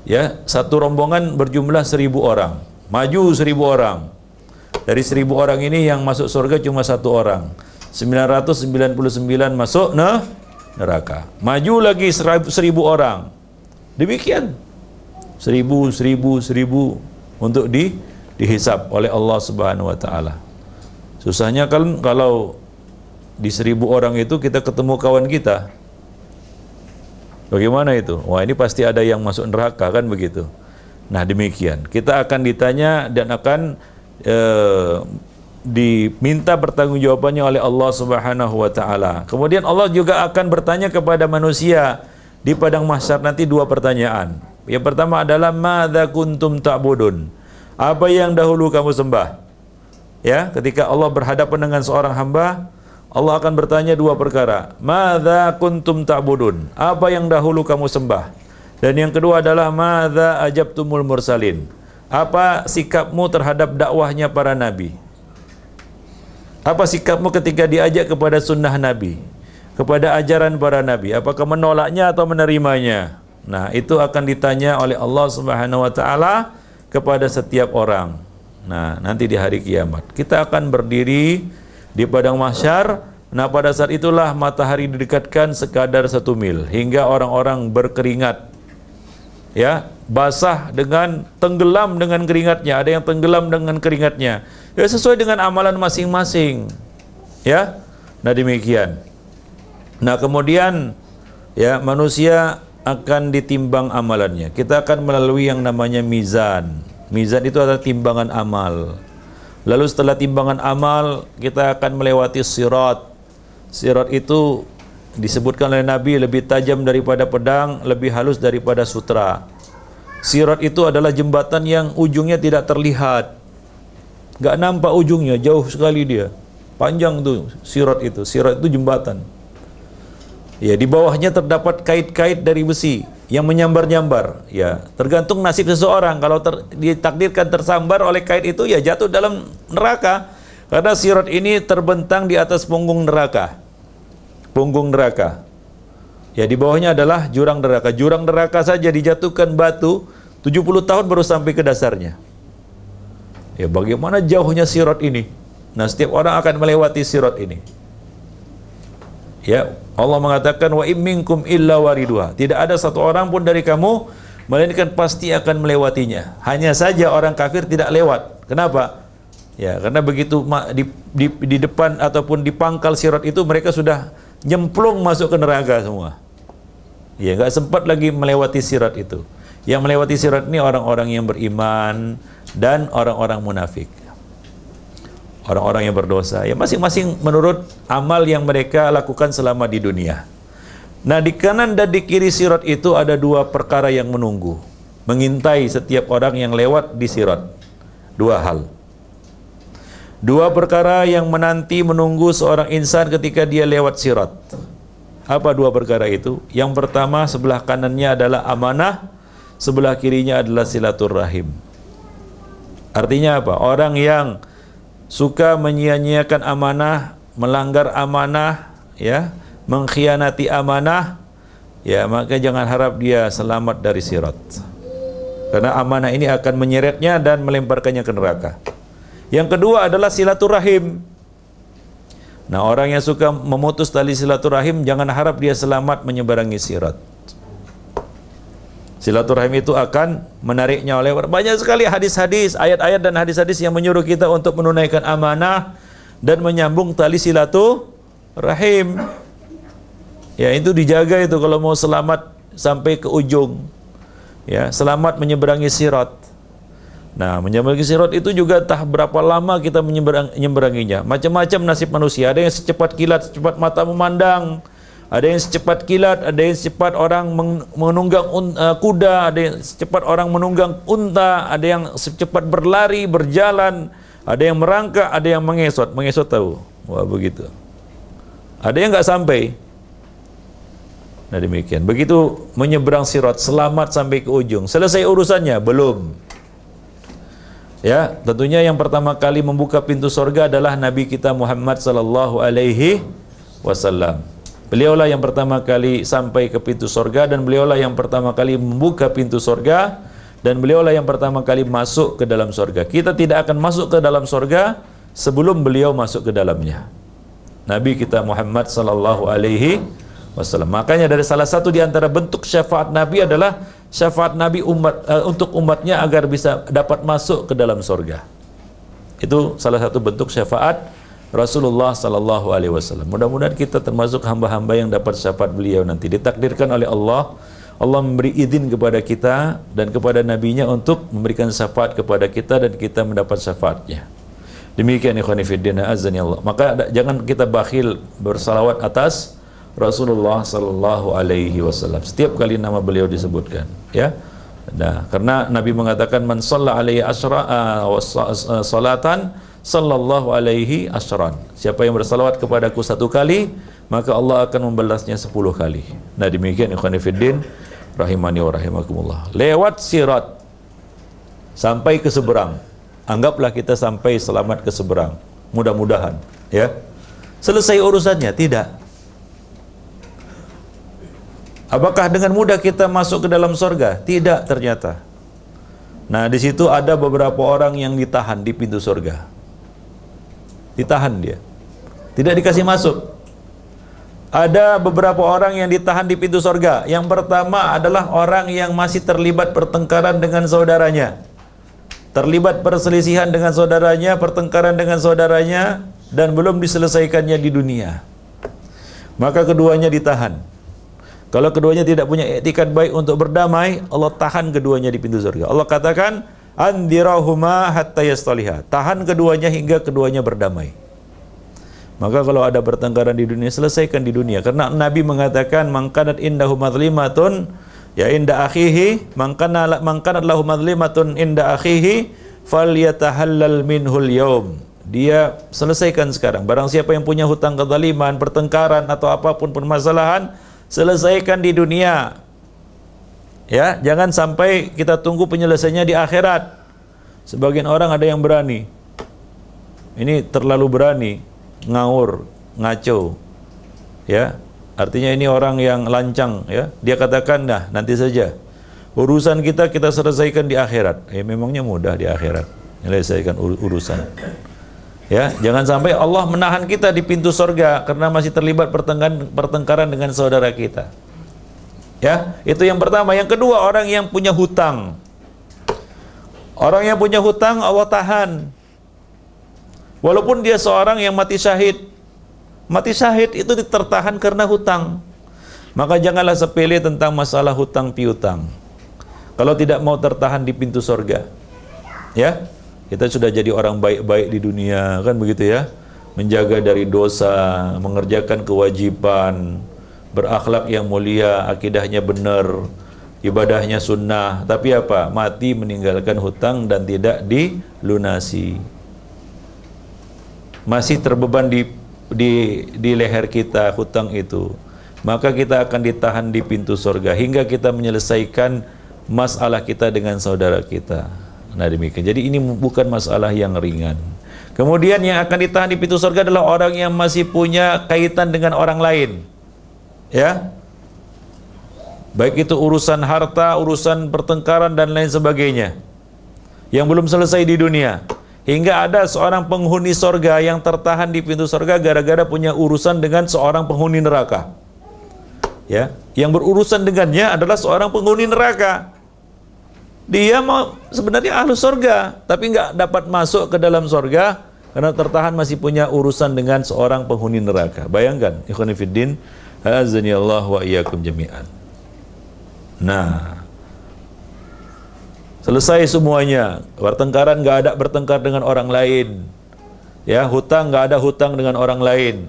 Ya, satu rombongan berjumlah 1.000 orang. Maju 1.000 orang. Dari 1.000 orang ini yang masuk surga cuma 1 orang. 999 masuk neraka. Maju lagi 1.000 orang. Demikian 1.000 untuk dihisab oleh Allah Subhanahu wa taala. Susahnya kan kalau di 1.000 orang itu kita ketemu kawan kita. Bagaimana itu? Wah, ini pasti ada yang masuk neraka kan begitu. Nah, demikian. Kita akan ditanya dan akan diminta pertanggungjawabannya oleh Allah Subhanahu wa taala. Kemudian Allah juga akan bertanya kepada manusia di padang mahsyar nanti 2 pertanyaan. Yang pertama adalah madza kuntum ta'budun? Apa yang dahulu kamu sembah? Ya, ketika Allah berhadapan dengan seorang hamba, Allah akan bertanya 2 perkara. Madza kuntum ta'budun? Apa yang dahulu kamu sembah? Dan yang kedua adalah madza ajabtumul mursalin? Apa sikapmu terhadap dakwahnya para nabi? Apa sikapmu ketika diajak kepada sunnah Nabi? kepada ajaran para nabi? Apakah menolaknya atau menerimanya? Nah, itu akan ditanya oleh Allah Subhanahu wa taala kepada setiap orang. Nah, nanti di hari kiamat kita akan berdiri di padang mahsyar. Nah, pada saat itulah matahari didekatkan sekadar 1 mil hingga orang-orang berkeringat. Ya, basah dengan tenggelam dengan keringatnya, ada yang tenggelam dengan keringatnya. Ya, sesuai dengan amalan masing-masing. Ya. Nah, demikian. Nah, kemudian ya, manusia akan ditimbang amalannya. Kita akan melalui yang namanya mizan. Mizan itu adalah timbangan amal. Lalu setelah timbangan amal, kita akan melewati sirat. Sirat itu disebutkan oleh Nabi lebih tajam daripada pedang, lebih halus daripada sutra. Sirat itu adalah jembatan yang ujungnya tidak terlihat. Gak nampak ujungnya, jauh sekali dia. Panjang tuh sirat itu. Sirat itu jembatan. Ya, di bawahnya terdapat kait-kait dari besi yang menyambar-nyambar. Ya, tergantung nasib seseorang. Kalau ditakdirkan tersambar oleh kait itu, ya jatuh dalam neraka. Karena sirat ini terbentang di atas punggung neraka. Punggung neraka. Ya, di bawahnya adalah jurang neraka. Jurang neraka saja dijatuhkan batu 70 tahun baru sampai ke dasarnya. Ya, bagaimana jauhnya sirat ini? Nah, setiap orang akan melewati sirat ini. Ya, Allah mengatakan wa imminkum illa wariduha. Tidak ada satu orang pun dari kamu melainkan pasti akan melewatinya. Hanya saja orang kafir tidak lewat. Kenapa? Ya, karena begitu di depan ataupun di pangkal sirat itu mereka sudah nyemplung masuk ke neraka semua. Ya, nggak sempat lagi melewati sirat itu. Yang melewati sirat ini orang-orang yang beriman dan orang-orang munafik. Orang-orang yang berdosa. Ya, masing-masing menurut amal yang mereka lakukan selama di dunia. Nah, di kanan dan di kiri sirat itu ada 2 perkara yang menunggu, mengintai setiap orang yang lewat di sirat. 2 hal. 2 perkara yang menanti menunggu seorang insan ketika dia lewat sirat. Apa 2 perkara itu? Yang pertama, sebelah kanannya adalah amanah, sebelah kirinya adalah silaturahim. Artinya apa? Orang yang suka menyia-nyiakan amanah, melanggar amanah, ya, mengkhianati amanah, ya, maka jangan harap dia selamat dari sirat. Karena amanah ini akan menyeretnya dan melemparkannya ke neraka. Yang kedua adalah silaturahim. Nah, orang yang suka memutus tali silaturahim, jangan harap dia selamat menyeberangi sirat. Silaturahim itu akan menariknya oleh banyak sekali hadis-hadis, ayat-ayat dan hadis-hadis yang menyuruh kita untuk menunaikan amanah dan menyambung tali silaturahim. Ya, itu dijaga itu kalau mau selamat sampai ke ujung. Ya, selamat menyeberangi sirat. Nah, menyeberangi sirat itu juga entah berapa lama kita menyeberanginya. Macam-macam nasib manusia. Ada yang secepat kilat, secepat mata memandang. Ada yang secepat kilat, ada yang secepat orang menunggang kuda, ada yang secepat orang menunggang unta, ada yang secepat berlari, berjalan, ada yang merangkak, ada yang mengesot. Mengesot tahu? Wah, begitu. Ada yang nggak sampai. Nah, demikian. Begitu menyeberang sirat, selamat sampai ke ujung. Selesai urusannya? Belum. Ya, tentunya yang pertama kali membuka pintu surga adalah Nabi kita Muhammad sallallahu alaihi wasallam. Beliaulah yang pertama kali sampai ke pintu surga dan beliaulah yang pertama kali membuka pintu surga dan beliaulah yang pertama kali masuk ke dalam surga. Kita tidak akan masuk ke dalam surga sebelum beliau masuk ke dalamnya. Nabi kita Muhammad sallallahu alaihi wasallam. Makanya dari salah satu di antara bentuk syafaat Nabi adalah syafaat Nabi untuk umatnya agar bisa dapat masuk ke dalam surga. Itu salah satu bentuk syafaat Rasulullah sallallahu alaihi wasallam. Mudah-mudahan kita termasuk hamba-hamba yang dapat syafaat beliau nanti. Ditakdirkan oleh Allah, Allah memberi izin kepada kita dan kepada nabinya untuk memberikan syafaat kepada kita dan kita mendapat syafaatnya. Demikian ikhwan fillah azza Allah. Maka jangan kita bakhil bersalawat atas Rasulullah sallallahu alaihi wasallam. Setiap kali nama beliau disebutkan, ya. Nah, karena Nabi mengatakan man shalla alaihi salatan sallallahu alaihi asyran. Siapa yang bersalawat kepadaku 1 kali, maka Allah akan membalasnya 10 kali. Nah, demikian ikhwan fillah rahimani wa rahimakumullah. Lewat sirat sampai ke seberang. Anggaplah kita sampai selamat ke seberang. Mudah-mudahan, ya. Selesai urusannya? Tidak. Apakah dengan mudah kita masuk ke dalam surga? Tidak ternyata. Nah, di situ ada beberapa orang yang ditahan di pintu surga. Ditahan dia. Tidak dikasih masuk. Ada beberapa orang yang ditahan di pintu surga. Yang pertama adalah orang yang masih terlibat pertengkaran dengan saudaranya. Terlibat perselisihan dengan saudaranya, pertengkaran dengan saudaranya, dan belum diselesaikannya di dunia. Maka keduanya ditahan. Kalau keduanya tidak punya etikat baik untuk berdamai, Allah tahan keduanya di pintu surga. Allah katakan, andirahuma hatta yastaliha. Tahan keduanya hingga keduanya berdamai. Maka kalau ada pertengkaran di dunia, selesaikan di dunia. Karena Nabi mengatakan, mangkanat indahu madlimatun ya inda akhihi, mangkanat lahu madlimatun inda akhihi falyatahallal minhul yaum. Dia selesaikan sekarang. Barang siapa yang punya hutang kezaliman, pertengkaran atau apapun permasalahan, selesaikan di dunia. Ya, jangan sampai kita tunggu penyelesaiannya di akhirat. Sebagian orang ada yang berani. Ini terlalu berani, ngawur, ngaco. Ya, artinya ini orang yang lancang, ya. Dia katakan, "Nah, nanti saja. Urusan kita selesaikan di akhirat." Memangnya mudah di akhirat menyelesaikan urusan. Ya, jangan sampai Allah menahan kita di pintu surga karena masih terlibat pertengkaran dengan saudara kita. Ya, itu yang pertama. Yang kedua, orang yang punya hutang. Orang yang punya hutang Allah tahan. Walaupun dia seorang yang mati syahid. Mati syahid itu tertahan karena hutang. Maka janganlah sepele tentang masalah hutang piutang. Kalau tidak mau tertahan di pintu surga. Ya. Kita sudah jadi orang baik-baik di dunia, kan begitu ya? Menjaga dari dosa, mengerjakan kewajiban, berakhlak yang mulia, akidahnya benar, ibadahnya sunnah. Tapi apa? Mati meninggalkan hutang dan tidak dilunasi. Masih terbeban di leher kita hutang itu. Maka kita akan ditahan di pintu surga hingga kita menyelesaikan masalah kita dengan saudara kita. Nah demikian. Jadi ini bukan masalah yang ringan. Kemudian yang akan ditahan di pintu surga adalah orang yang masih punya kaitan dengan orang lain. Ya. Baik itu urusan harta, urusan pertengkaran dan lain sebagainya. Yang belum selesai di dunia. Hingga ada seorang penghuni surga yang tertahan di pintu surga gara-gara punya urusan dengan seorang penghuni neraka. Ya, yang berurusan dengannya adalah seorang penghuni neraka. Dia mau sebenarnya ahlu surga, tapi nggak dapat masuk ke dalam surga karena tertahan masih punya urusan dengan seorang penghuni neraka. Bayangkan, ikhwan fiddin, azani Allah wa iyyakum jami'an. Nah, selesai semuanya. Pertengkaran nggak ada bertengkar dengan orang lain. Ya, hutang nggak ada hutang dengan orang lain.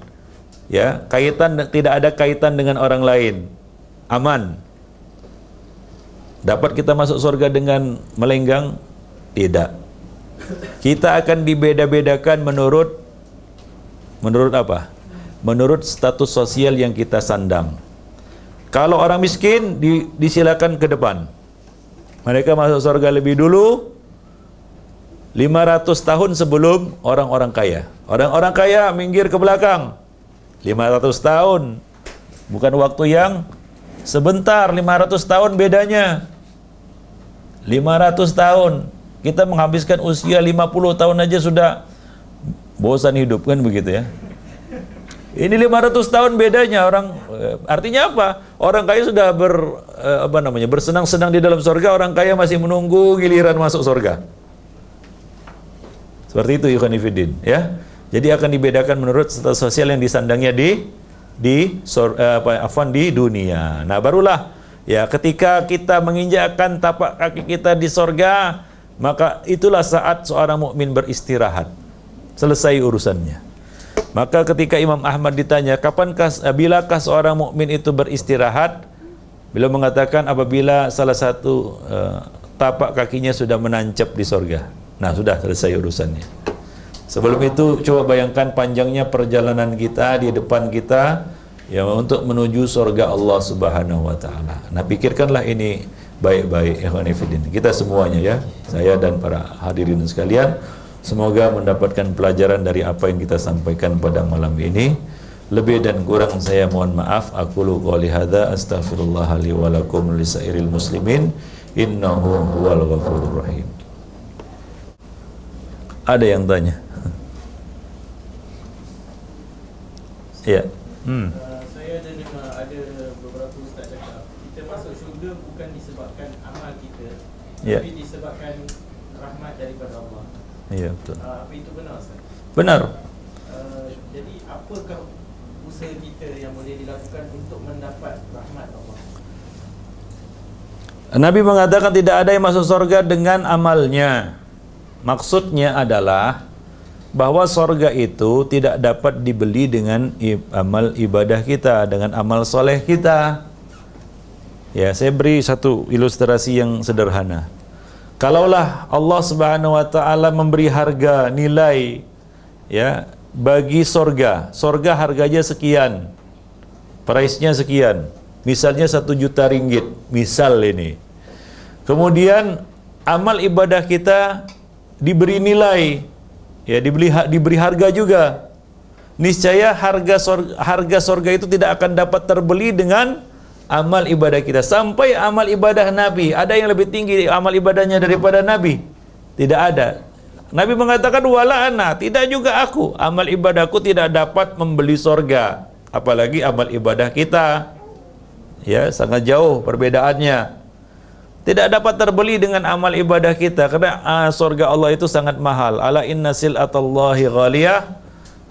Ya, kaitan tidak ada kaitan dengan orang lain. Aman. Dapat kita masuk surga dengan melenggang? Tidak. Kita akan dibeda-bedakan menurut apa? Menurut status sosial yang kita sandang. Kalau orang miskin disilakan ke depan. Mereka masuk surga lebih dulu 500 tahun sebelum orang-orang kaya. Orang-orang kaya minggir ke belakang. 500 tahun. Bukan waktu yang sebentar, 500 tahun bedanya. 500 tahun. Kita menghabiskan usia 50 tahun aja sudah bosan hidup, kan begitu ya. Ini 500 tahun bedanya orang. Artinya apa? Orang kaya sudah bersenang-senang di dalam surga, orang kaya masih menunggu giliran masuk surga. Seperti itu ikhwan fillah, ya. Jadi akan dibedakan menurut status sosial yang disandangnya di dunia. Nah, barulah ya ketika kita menginjakkan tapak kaki kita di surga, maka itulah saat seorang mukmin beristirahat. Selesai urusannya. Maka ketika Imam Ahmad ditanya, bilakah seorang mukmin itu beristirahat? Beliau mengatakan apabila salah satu tapak kakinya sudah menancap di surga. Nah, sudah selesai urusannya. Sebelum itu coba bayangkan panjangnya perjalanan kita di depan kita ya untuk menuju surga Allah Subhanahu wa taala. Nah, pikirkanlah ini baik-baik ikhwan fillah. Kita semuanya ya, saya dan para hadirin sekalian, semoga mendapatkan pelajaran dari apa yang kita sampaikan pada malam ini. Lebih dan kurang saya mohon maaf. Aqulu qouli hadza astaghfirullah li wa lakum lisairil muslimin innahu huwal ghafurur rahim. Ada yang tanya? Ya. Saya ada dengar ada beberapa ustaz cakap kita masuk syurga bukan disebabkan amal kita, tapi disebabkan rahmat daripada Allah. Ya, betul. Apa itu benar, Ustaz? Benar. Jadi apakah usaha kita yang boleh dilakukan untuk mendapat rahmat Allah? Nabi mengatakan tidak ada yang masuk surga dengan amalnya. Maksudnya adalah bahwa surga itu tidak dapat dibeli dengan amal ibadah kita, dengan amal soleh kita. Ya, saya beri satu ilustrasi yang sederhana. Kalaulah Allah Subhanahu wa taala memberi harga nilai ya bagi surga. Surga harganya sekian. Price-nya sekian. Misalnya 1 juta ringgit, misal ini. Kemudian amal ibadah kita diberi nilai, ya diberi harga juga. Niscaya harga surga itu tidak akan dapat terbeli dengan amal ibadah kita. Sampai amal ibadah Nabi, ada yang lebih tinggi amal ibadahnya daripada Nabi? Tidak ada. Nabi mengatakan wala ana, tidak juga aku. Amal ibadahku tidak dapat membeli surga, apalagi amal ibadah kita. Ya, sangat jauh perbedaannya. Tidak dapat terbeli dengan amal ibadah kita, karena surga Allah itu sangat mahal. Ala inna sil'atallahi ghaliyah,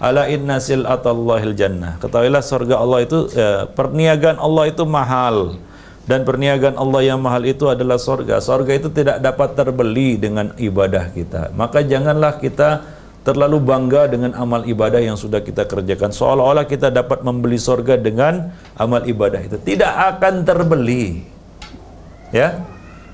ala inna sil'atallahil jannah. Ketahuilah surga Allah itu perniagaan Allah itu mahal, dan perniagaan Allah yang mahal itu adalah surga. Surga itu tidak dapat terbeli dengan ibadah kita. Maka janganlah kita terlalu bangga dengan amal ibadah yang sudah kita kerjakan, seolah-olah kita dapat membeli surga dengan amal ibadah itu. Tidak akan terbeli. Ya.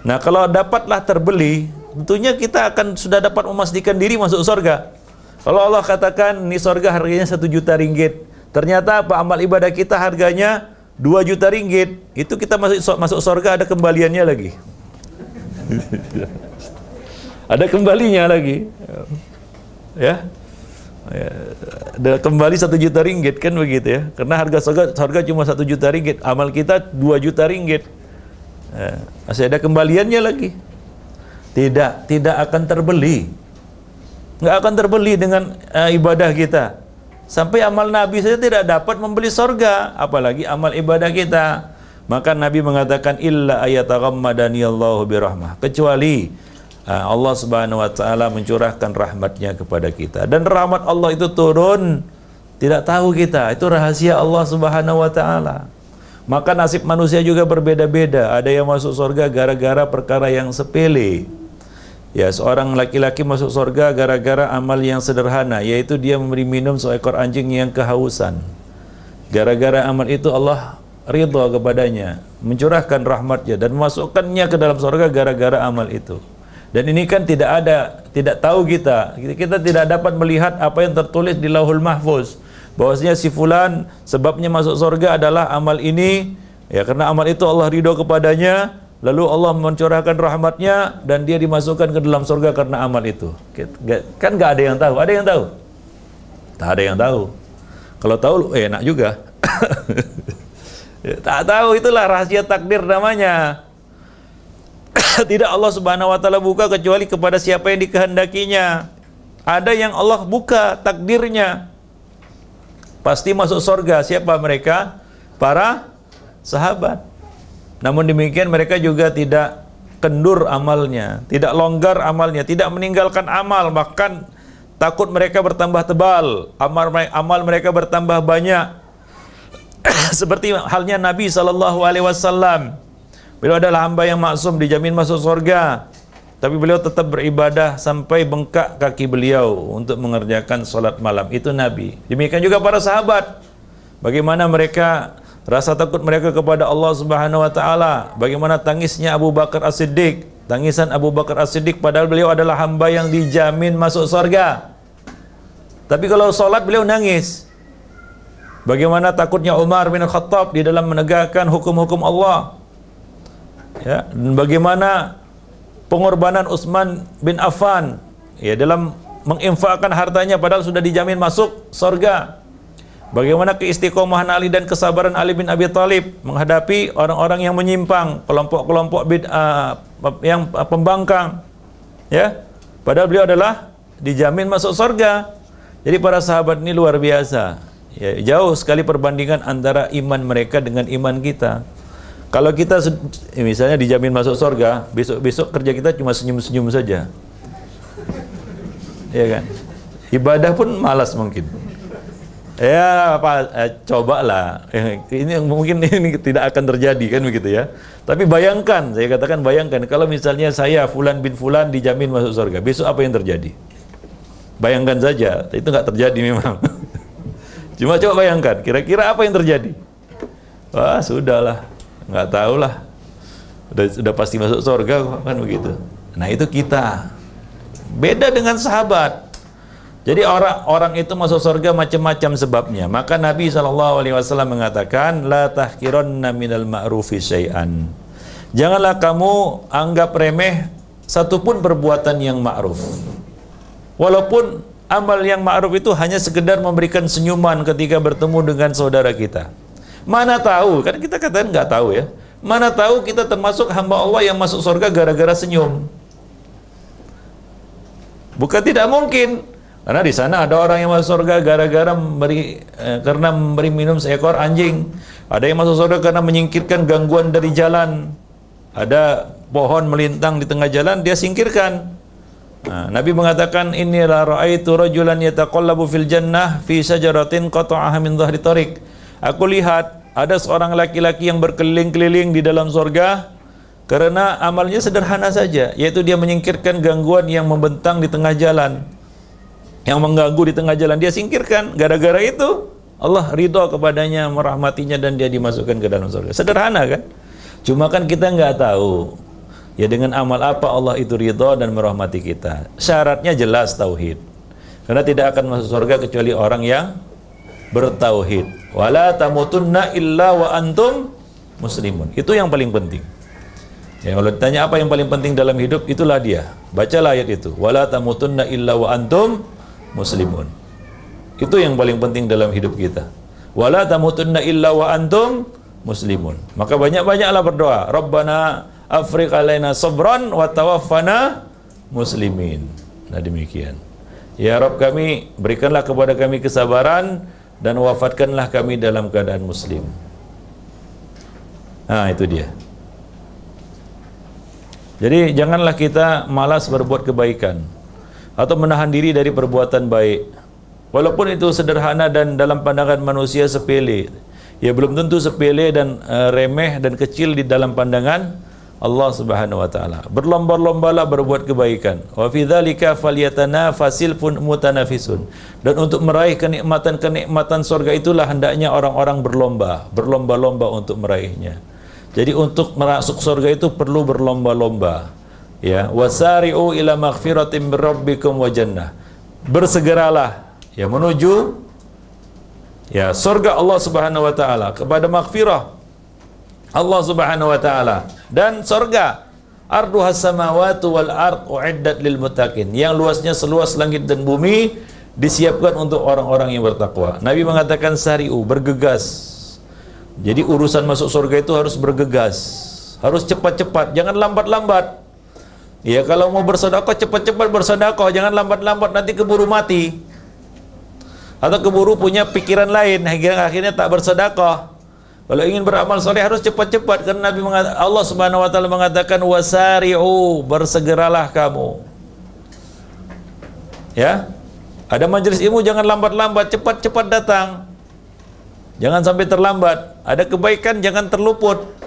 Nah, kalau dapatlah terbeli, tentunya kita akan sudah dapat memastikan diri masuk surga. Kalau Allah katakan ini surga harganya 1 juta ringgit, ternyata apa amal ibadah kita harganya 2 juta ringgit, itu kita masuk surga ada kembaliannya lagi. Ada kembalinya lagi. Ya. Ada kembali 1 juta ringgit kan begitu ya. Karena harga surga cuma 1 juta ringgit, amal kita 2 juta ringgit. Masih ada kembaliannya lagi. Tidak akan terbeli. Nggak akan terbeli dengan ibadah kita. Sampai amal Nabi saja tidak dapat membeli surga, apalagi amal ibadah kita. Maka Nabi mengatakan illa ayataghammadaniyallahu birahmah, kecuali Allah Subhanahu wa taala mencurahkan rahmatnya kepada kita. Dan rahmat Allah itu turun, tidak tahu kita, itu rahasia Allah Subhanahu wa taala. Maka nasib manusia juga berbeda-beda. Ada yang masuk surga gara-gara perkara yang sepele. Ya, seorang laki-laki masuk surga gara-gara amal yang sederhana, yaitu dia memberi minum seekor anjing yang kehausan. Gara-gara amal itu Allah ridha kepadanya, mencurahkan rahmatnya dan memasukkannya ke dalam surga gara-gara amal itu. Dan ini kan tidak tahu kita tidak dapat melihat apa yang tertulis di Lauhul Mahfuz, bahwasanya si fulan sebabnya masuk surga adalah amal ini, ya karena amal itu Allah ridho kepadanya, lalu Allah mencurahkan rahmatnya dan dia dimasukkan ke dalam surga karena amal itu. Kan nggak ada yang tahu. Ada yang tahu? Tak ada yang tahu. Kalau tahu enak juga. Tak tahu, itulah rahasia takdir namanya. Tidak Allah Subhanahu wa taala buka kecuali kepada siapa yang dikehendakinya. Ada yang Allah buka takdirnya. Pasti masuk surga. Siapa mereka? Para sahabat. Namun demikian mereka juga tidak kendur amalnya, tidak longgar amalnya, tidak meninggalkan amal, bahkan takut mereka bertambah tebal, amal mereka bertambah banyak. Seperti halnya Nabi SAW. Beliau adalah hamba yang maksum, dijamin masuk surga, tapi beliau tetap beribadah sampai bengkak kaki beliau untuk mengerjakan sholat malam. Itu Nabi. Demikian juga para sahabat. Bagaimana mereka, rasa takut mereka kepada Allah Subhanahu wa taala. Bagaimana tangisnya Abu Bakar As-Siddiq. Tangisan Abu Bakar As-Siddiq padahal beliau adalah hamba yang dijamin masuk surga. Tapi kalau sholat beliau nangis. Bagaimana takutnya Umar bin Khattab di dalam menegakkan hukum-hukum Allah. Ya, dan bagaimana pengorbanan Utsman bin Affan ya dalam menginfakkan hartanya padahal sudah dijamin masuk surga. Bagaimana keistiqomahan Ali dan kesabaran Ali bin Abi Thalib menghadapi orang-orang yang menyimpang, kelompok-kelompok bid'ah yang pembangkang. Ya. Padahal beliau adalah dijamin masuk surga. Jadi para sahabat ini luar biasa. Ya, jauh sekali perbandingan antara iman mereka dengan iman kita. Kalau kita misalnya dijamin masuk surga, besok-besok kerja kita cuma senyum-senyum saja. Ya kan? Ibadah pun malas mungkin. Ya cobalah. Ini mungkin ini tidak akan terjadi kan begitu ya. Tapi bayangkan, saya katakan bayangkan kalau misalnya saya Fulan bin Fulan dijamin masuk surga, besok apa yang terjadi? Bayangkan saja, itu nggak terjadi memang. Cuma coba bayangkan, kira-kira apa yang terjadi? Wah sudahlah, nggak tahulah. Udah pasti masuk surga kan begitu. Nah itu kita. Beda dengan sahabat. Jadi orang itu masuk surga macam-macam sebabnya. Maka Nabi SAW mengatakan, la tahkiranna minal ma'rufi syai'an. Janganlah kamu anggap remeh satupun perbuatan yang ma'ruf. Walaupun amal yang ma'ruf itu hanya sekedar memberikan senyuman ketika bertemu dengan saudara kita. Mana tahu, kan kita katakan nggak tahu ya. Mana tahu kita termasuk hamba Allah yang masuk surga gara-gara senyum. Bukan tidak mungkin. Karena di sana ada orang yang masuk surga gara-gara karena memberi minum seekor anjing. Ada yang masuk surga karena menyingkirkan gangguan dari jalan. Ada pohon melintang di tengah jalan, dia singkirkan. Nah, Nabi mengatakan, Inni la ra'aitu rajulan yataqallabu fil jannah fi syajaratin qata'aha min dhahri tariq. Aku lihat ada seorang laki-laki yang berkeliling-keliling di dalam surga karena amalnya sederhana saja, yaitu dia menyingkirkan gangguan yang membentang di tengah jalan. Yang mengganggu di tengah jalan dia singkirkan. Gara-gara itu Allah ridho kepadanya, merahmatinya, dan dia dimasukkan ke dalam surga. Sederhana kan? Cuma kan kita nggak tahu ya dengan amal apa Allah itu ridho dan merahmati kita. Syaratnya jelas tauhid. Karena tidak akan masuk surga kecuali orang yang bertauhid. Wala tamutunna illa wa antum muslimun. Itu yang paling penting. Ya, kalau ditanya apa yang paling penting dalam hidup, itulah dia. Bacalah ayat itu. Wala tamutunna illa wa antum muslimun. Itu yang paling penting dalam hidup kita. Wala tamutunna illa wa antum muslimun. Maka banyak-banyaklah berdoa. Rabbana afriq alaina sabran wa tawaffana muslimin. Nah demikian. Ya Rabb kami, berikanlah kepada kami kesabaran dan wafatkanlah kami dalam keadaan muslim. Nah itu dia. Jadi janganlah kita malas berbuat kebaikan atau menahan diri dari perbuatan baik, walaupun itu sederhana dan dalam pandangan manusia sepele. Ya belum tentu sepele dan remeh dan kecil di dalam pandangan Allah Subhanahu wa taala. Berlomba-lombalah berbuat kebaikan. Wa fi dzalika falyatanafasil mutanafisun. Dan untuk meraih kenikmatan surga itulah hendaknya orang-orang berlomba-lomba untuk meraihnya. Jadi untuk masuk surga itu perlu berlomba-lomba. Ya, wasari'u ila maghfiratin min rabbikum wa jannah. Bersegeralah ya menuju ya surga Allah Subhanahu wa taala, kepada maghfirah Allah Subhanahu wa taala dan surga arduhas samawati wal ard uiddat lil muttaqin, yang luasnya seluas langit dan bumi, disiapkan untuk orang-orang yang bertakwa. Nabi mengatakan sari'u, bergegas. Jadi urusan masuk surga itu harus bergegas, harus cepat-cepat, jangan lambat-lambat. Ya kalau mau bersedekah cepat-cepat bersedekah, jangan lambat-lambat nanti keburu mati. Atau keburu punya pikiran lain akhirnya tak bersedekah. Kalau ingin beramal soleh harus cepat-cepat, karena Nabi Allah Subhanahu wa taala mengatakan wasari'u, bersegeralah kamu. Ya. Ada majelis ilmu jangan lambat-lambat, cepat-cepat datang. Jangan sampai terlambat. Ada kebaikan jangan terluput.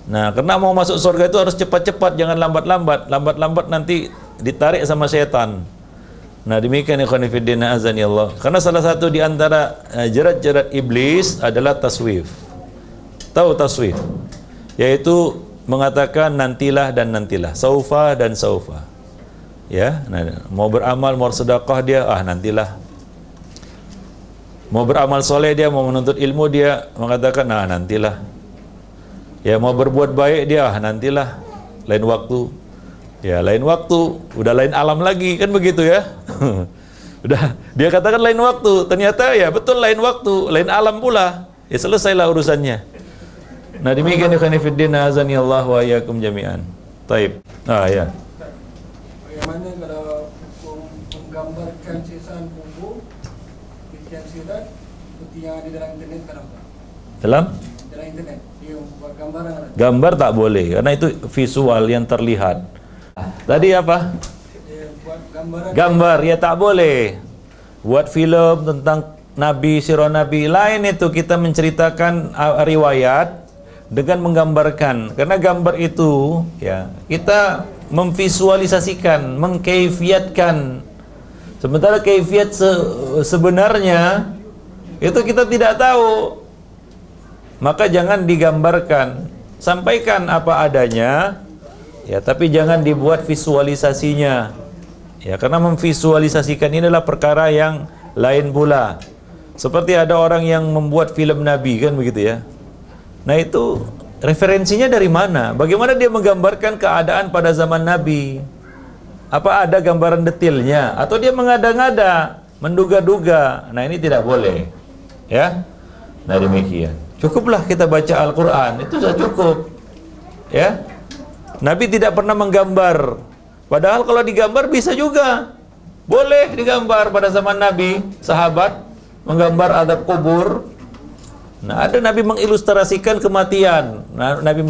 Nah, karena mau masuk surga itu harus cepat-cepat, jangan lambat-lambat. Lambat-lambat nanti ditarik sama setan. Nah, demikian ikhwan fillah azani Allah. Karena salah satu di antara jerat-jerat iblis adalah taswif. Tahu taswif? Yaitu mengatakan nantilah dan nantilah, saufa dan saufa. Ya, nah, mau beramal, mau sedekah dia, nantilah. Mau beramal soleh dia, mau menuntut ilmu dia mengatakan nantilah. Ya mau berbuat baik dia, nantilah, lain waktu. Ya lain waktu, udah lain alam lagi, kan begitu ya. Udah, dia katakan lain waktu. Ternyata ya betul lain waktu, lain alam pula. Ya selesailah urusannya. Nah demikian ikhwan fillah azani Allah wa iyyakum jami'an. Taib. Ya. Bagaimana kalau menggambarkan sisaan kubur Ikhtiar sirat seperti yang ada dalam internet sekarang, Pak? Dalam internet dia buat gambaran. gambar tak boleh karena itu visual yang terlihat. Tadi apa? Dia buat gambaran. Gambar ya tak boleh. Buat film tentang Nabi, sirah Nabi lain itu kita menceritakan riwayat dengan menggambarkan. Karena gambar itu ya kita memvisualisasikan, mengkaifiatkan. Sementara kaifiat sebenarnya itu kita tidak tahu. Maka jangan digambarkan. Sampaikan apa adanya. Ya, tapi jangan dibuat visualisasinya. Ya, karena memvisualisasikan ini adalah perkara yang lain pula. Seperti ada orang yang membuat film Nabi kan begitu ya. Nah, itu referensinya dari mana? Bagaimana dia menggambarkan keadaan pada zaman Nabi? Apa ada gambaran detailnya atau dia mengada-ngada, menduga-duga? Nah, ini tidak boleh. Ya. Nah, demikian. Cukuplah kita baca Al-Qur'an, itu sudah cukup. Ya. Nabi tidak pernah menggambar. Padahal kalau digambar bisa juga. Boleh digambar pada zaman Nabi, sahabat menggambar azab kubur. Nah, ada Nabi mengilustrasikan kematian. Nah, Nabi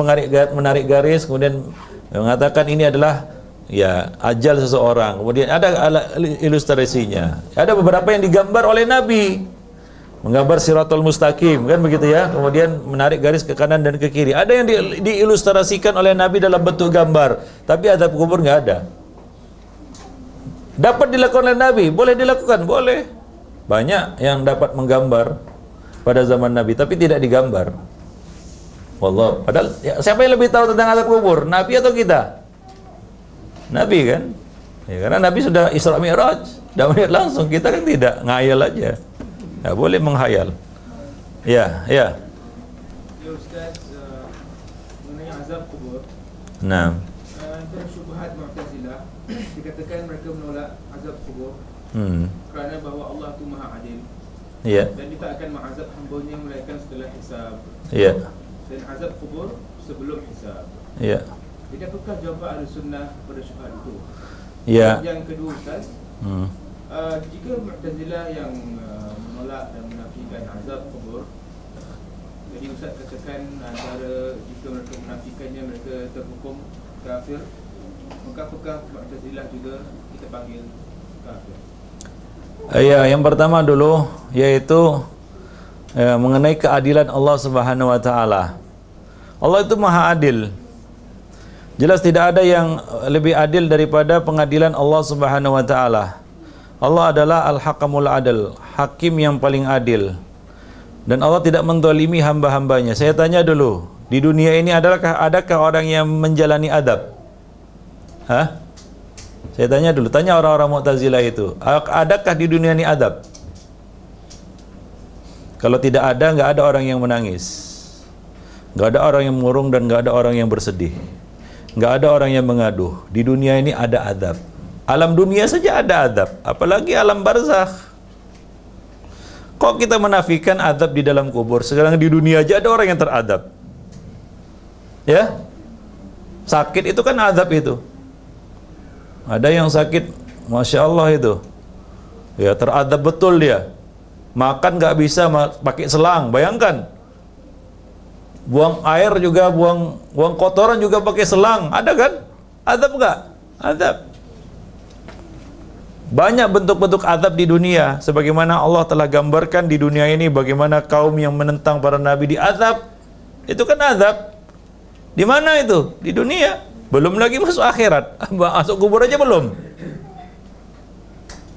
menarik garis kemudian mengatakan ini adalah ya ajal seseorang. Kemudian ada ilustrasinya. Ada beberapa yang digambar oleh Nabi. Menggambar siratul mustaqim kan begitu ya. Kemudian menarik garis ke kanan dan ke kiri. Ada yang diilustrasikan oleh Nabi dalam bentuk gambar, tapi azab kubur nggak ada. Dapat dilakukan oleh Nabi, boleh dilakukan, boleh. Banyak yang dapat menggambar pada zaman Nabi, tapi tidak digambar. Wallah, padahal ya, siapa yang lebih tahu tentang azab kubur? Nabi atau kita? Nabi kan? Ya, karena Nabi sudah Isra Mi'raj, sudah melihat langsung. Kita kan tidak, ngayal aja. Ya, boleh menghayal. Ya. Ya Ustaz, mengenai azab kubur. Nah. Antara syubhat Mu'tazilah dikatakan mereka menolak azab kubur kerana bahawa Allah itu Maha Adil. Ya. Dan dia tak akan mengazab hamba-Nya melainkan setelah hisab. Ya. Dan azab kubur sebelum hisab. Ya. Jadi apakah jawapan Ahlussunnah pada syubhat itu? Ya. Yang kedua Ustaz, jika Mu'tazilah yang menolak dan menafikan azab kubur, jadi Ustaz katakan antara jika mereka menafikannya mereka terhukum kafir, maka apakah Mu'tazilah juga kita panggil kafir? Ya, yang pertama dulu yaitu mengenai keadilan Allah Subhanahu wa taala. Allah itu Maha Adil. Jelas tidak ada yang lebih adil daripada pengadilan Allah Subhanahu wa taala. Allah adalah Al-Hakamul Adil, hakim yang paling adil. Dan Allah tidak menzalimi hamba-hambanya. Saya tanya dulu, di dunia ini adakah orang yang menjalani adab? Hah? Saya tanya dulu, tanya orang-orang Mu'tazilah itu, adakah di dunia ini adab? Kalau tidak ada, nggak ada orang yang menangis, nggak ada orang yang murung, dan nggak ada orang yang bersedih, nggak ada orang yang mengaduh. Di dunia ini ada adab. Alam dunia saja ada adab, apalagi alam barzakh. Kok kita menafikan adab di dalam kubur? Sekarang di dunia aja ada orang yang teradab. Ya, sakit itu kan adab itu. Ada yang sakit, masya Allah itu, ya teradab betul dia. Makan nggak bisa pakai selang, bayangkan. Buang air juga, buang kotoran juga pakai selang, ada kan? Adab nggak? Adab. Banyak bentuk-bentuk adab di dunia. Sebagaimana Allah telah gambarkan di dunia ini bagaimana kaum yang menentang para nabi diazab. Itu kan azab. Di mana itu? Di dunia. Belum lagi masuk akhirat. Masuk kubur aja belum.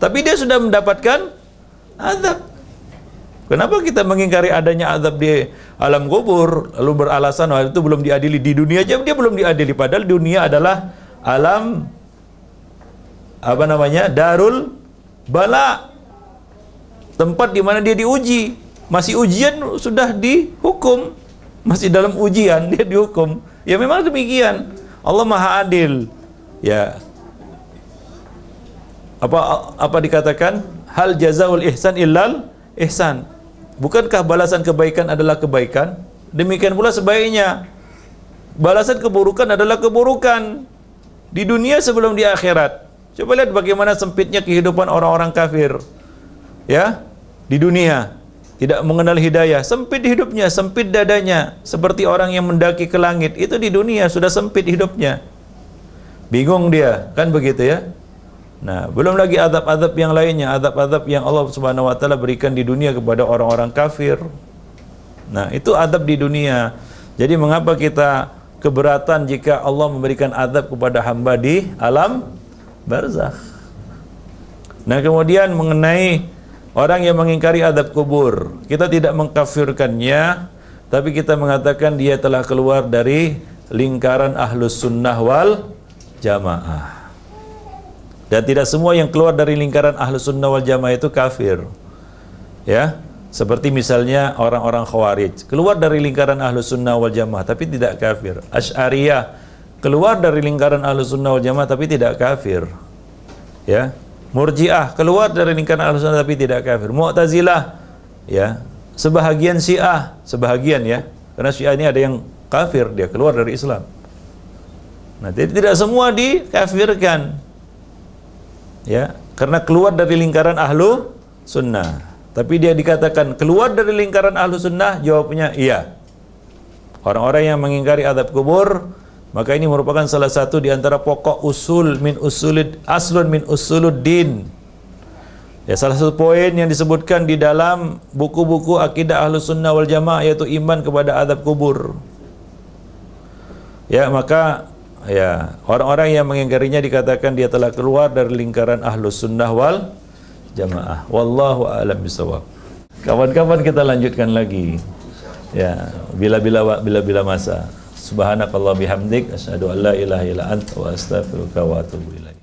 Tapi dia sudah mendapatkan azab. Kenapa kita mengingkari adanya azab di alam kubur lalu beralasan oh, itu belum diadili? Di dunia aja dia belum diadili, padahal dunia adalah alam darul bala, tempat di mana dia diuji. Masih ujian sudah dihukum, masih dalam ujian dia dihukum. Ya memang demikian. Allah Maha Adil. Ya. Apa dikatakan? Hal jazaul ihsan illal ihsan. Bukankah balasan kebaikan adalah kebaikan? Demikian pula sebaiknya balasan keburukan adalah keburukan di dunia sebelum di akhirat. Coba lihat bagaimana sempitnya kehidupan orang-orang kafir. Ya, di dunia tidak mengenal hidayah, sempit hidupnya, sempit dadanya, seperti orang yang mendaki ke langit. Itu di dunia sudah sempit hidupnya. Bingung dia, kan begitu ya? Nah, belum lagi azab-azab yang lainnya, azab-azab yang Allah Subhanahu wa taala berikan di dunia kepada orang-orang kafir. Nah, itu azab di dunia. Jadi mengapa kita keberatan jika Allah memberikan azab kepada hamba di alam barzakh? Nah, kemudian mengenai orang yang mengingkari azab kubur, kita tidak mengkafirkannya, tapi kita mengatakan dia telah keluar dari lingkaran ahlus sunnah wal jamaah. Dan tidak semua yang keluar dari lingkaran ahlus sunnah wal jamaah itu kafir. Ya, seperti misalnya orang-orang khawarij keluar dari lingkaran ahlus sunnah wal jamaah tapi tidak kafir. Asy'ariyah keluar dari lingkaran ahlus sunnah wal jamaah tapi tidak kafir. Ya, Murji'ah keluar dari lingkaran ahlus sunnah tapi tidak kafir. Mu'tazilah, ya, sebahagian Syiah, sebahagian ya, karena Syiah ini ada yang kafir, dia keluar dari Islam. Nah, tidak semua dikafirkan. Ya, karena keluar dari lingkaran ahlu sunnah. Tapi dia dikatakan keluar dari lingkaran ahlu sunnah, jawabnya iya. Orang-orang yang mengingkari azab kubur, maka ini merupakan salah satu di antara pokok usul min usulid aslun min usuluddin. Ya, salah satu poin yang disebutkan di dalam buku-buku akidah ahlu sunnah wal jamaah yaitu iman kepada azab kubur. Ya, maka ya, orang-orang yang mengingkarinya dikatakan dia telah keluar dari lingkaran ahlus sunnah wal jamaah. Wallahu a'lam bishawab. Kawan-kawan kita lanjutkan lagi. Ya, bila masa. Subhanakallah bihamdik asyhadu an la ilaha illa anta wa astaghfiruka wa atubu ilaik.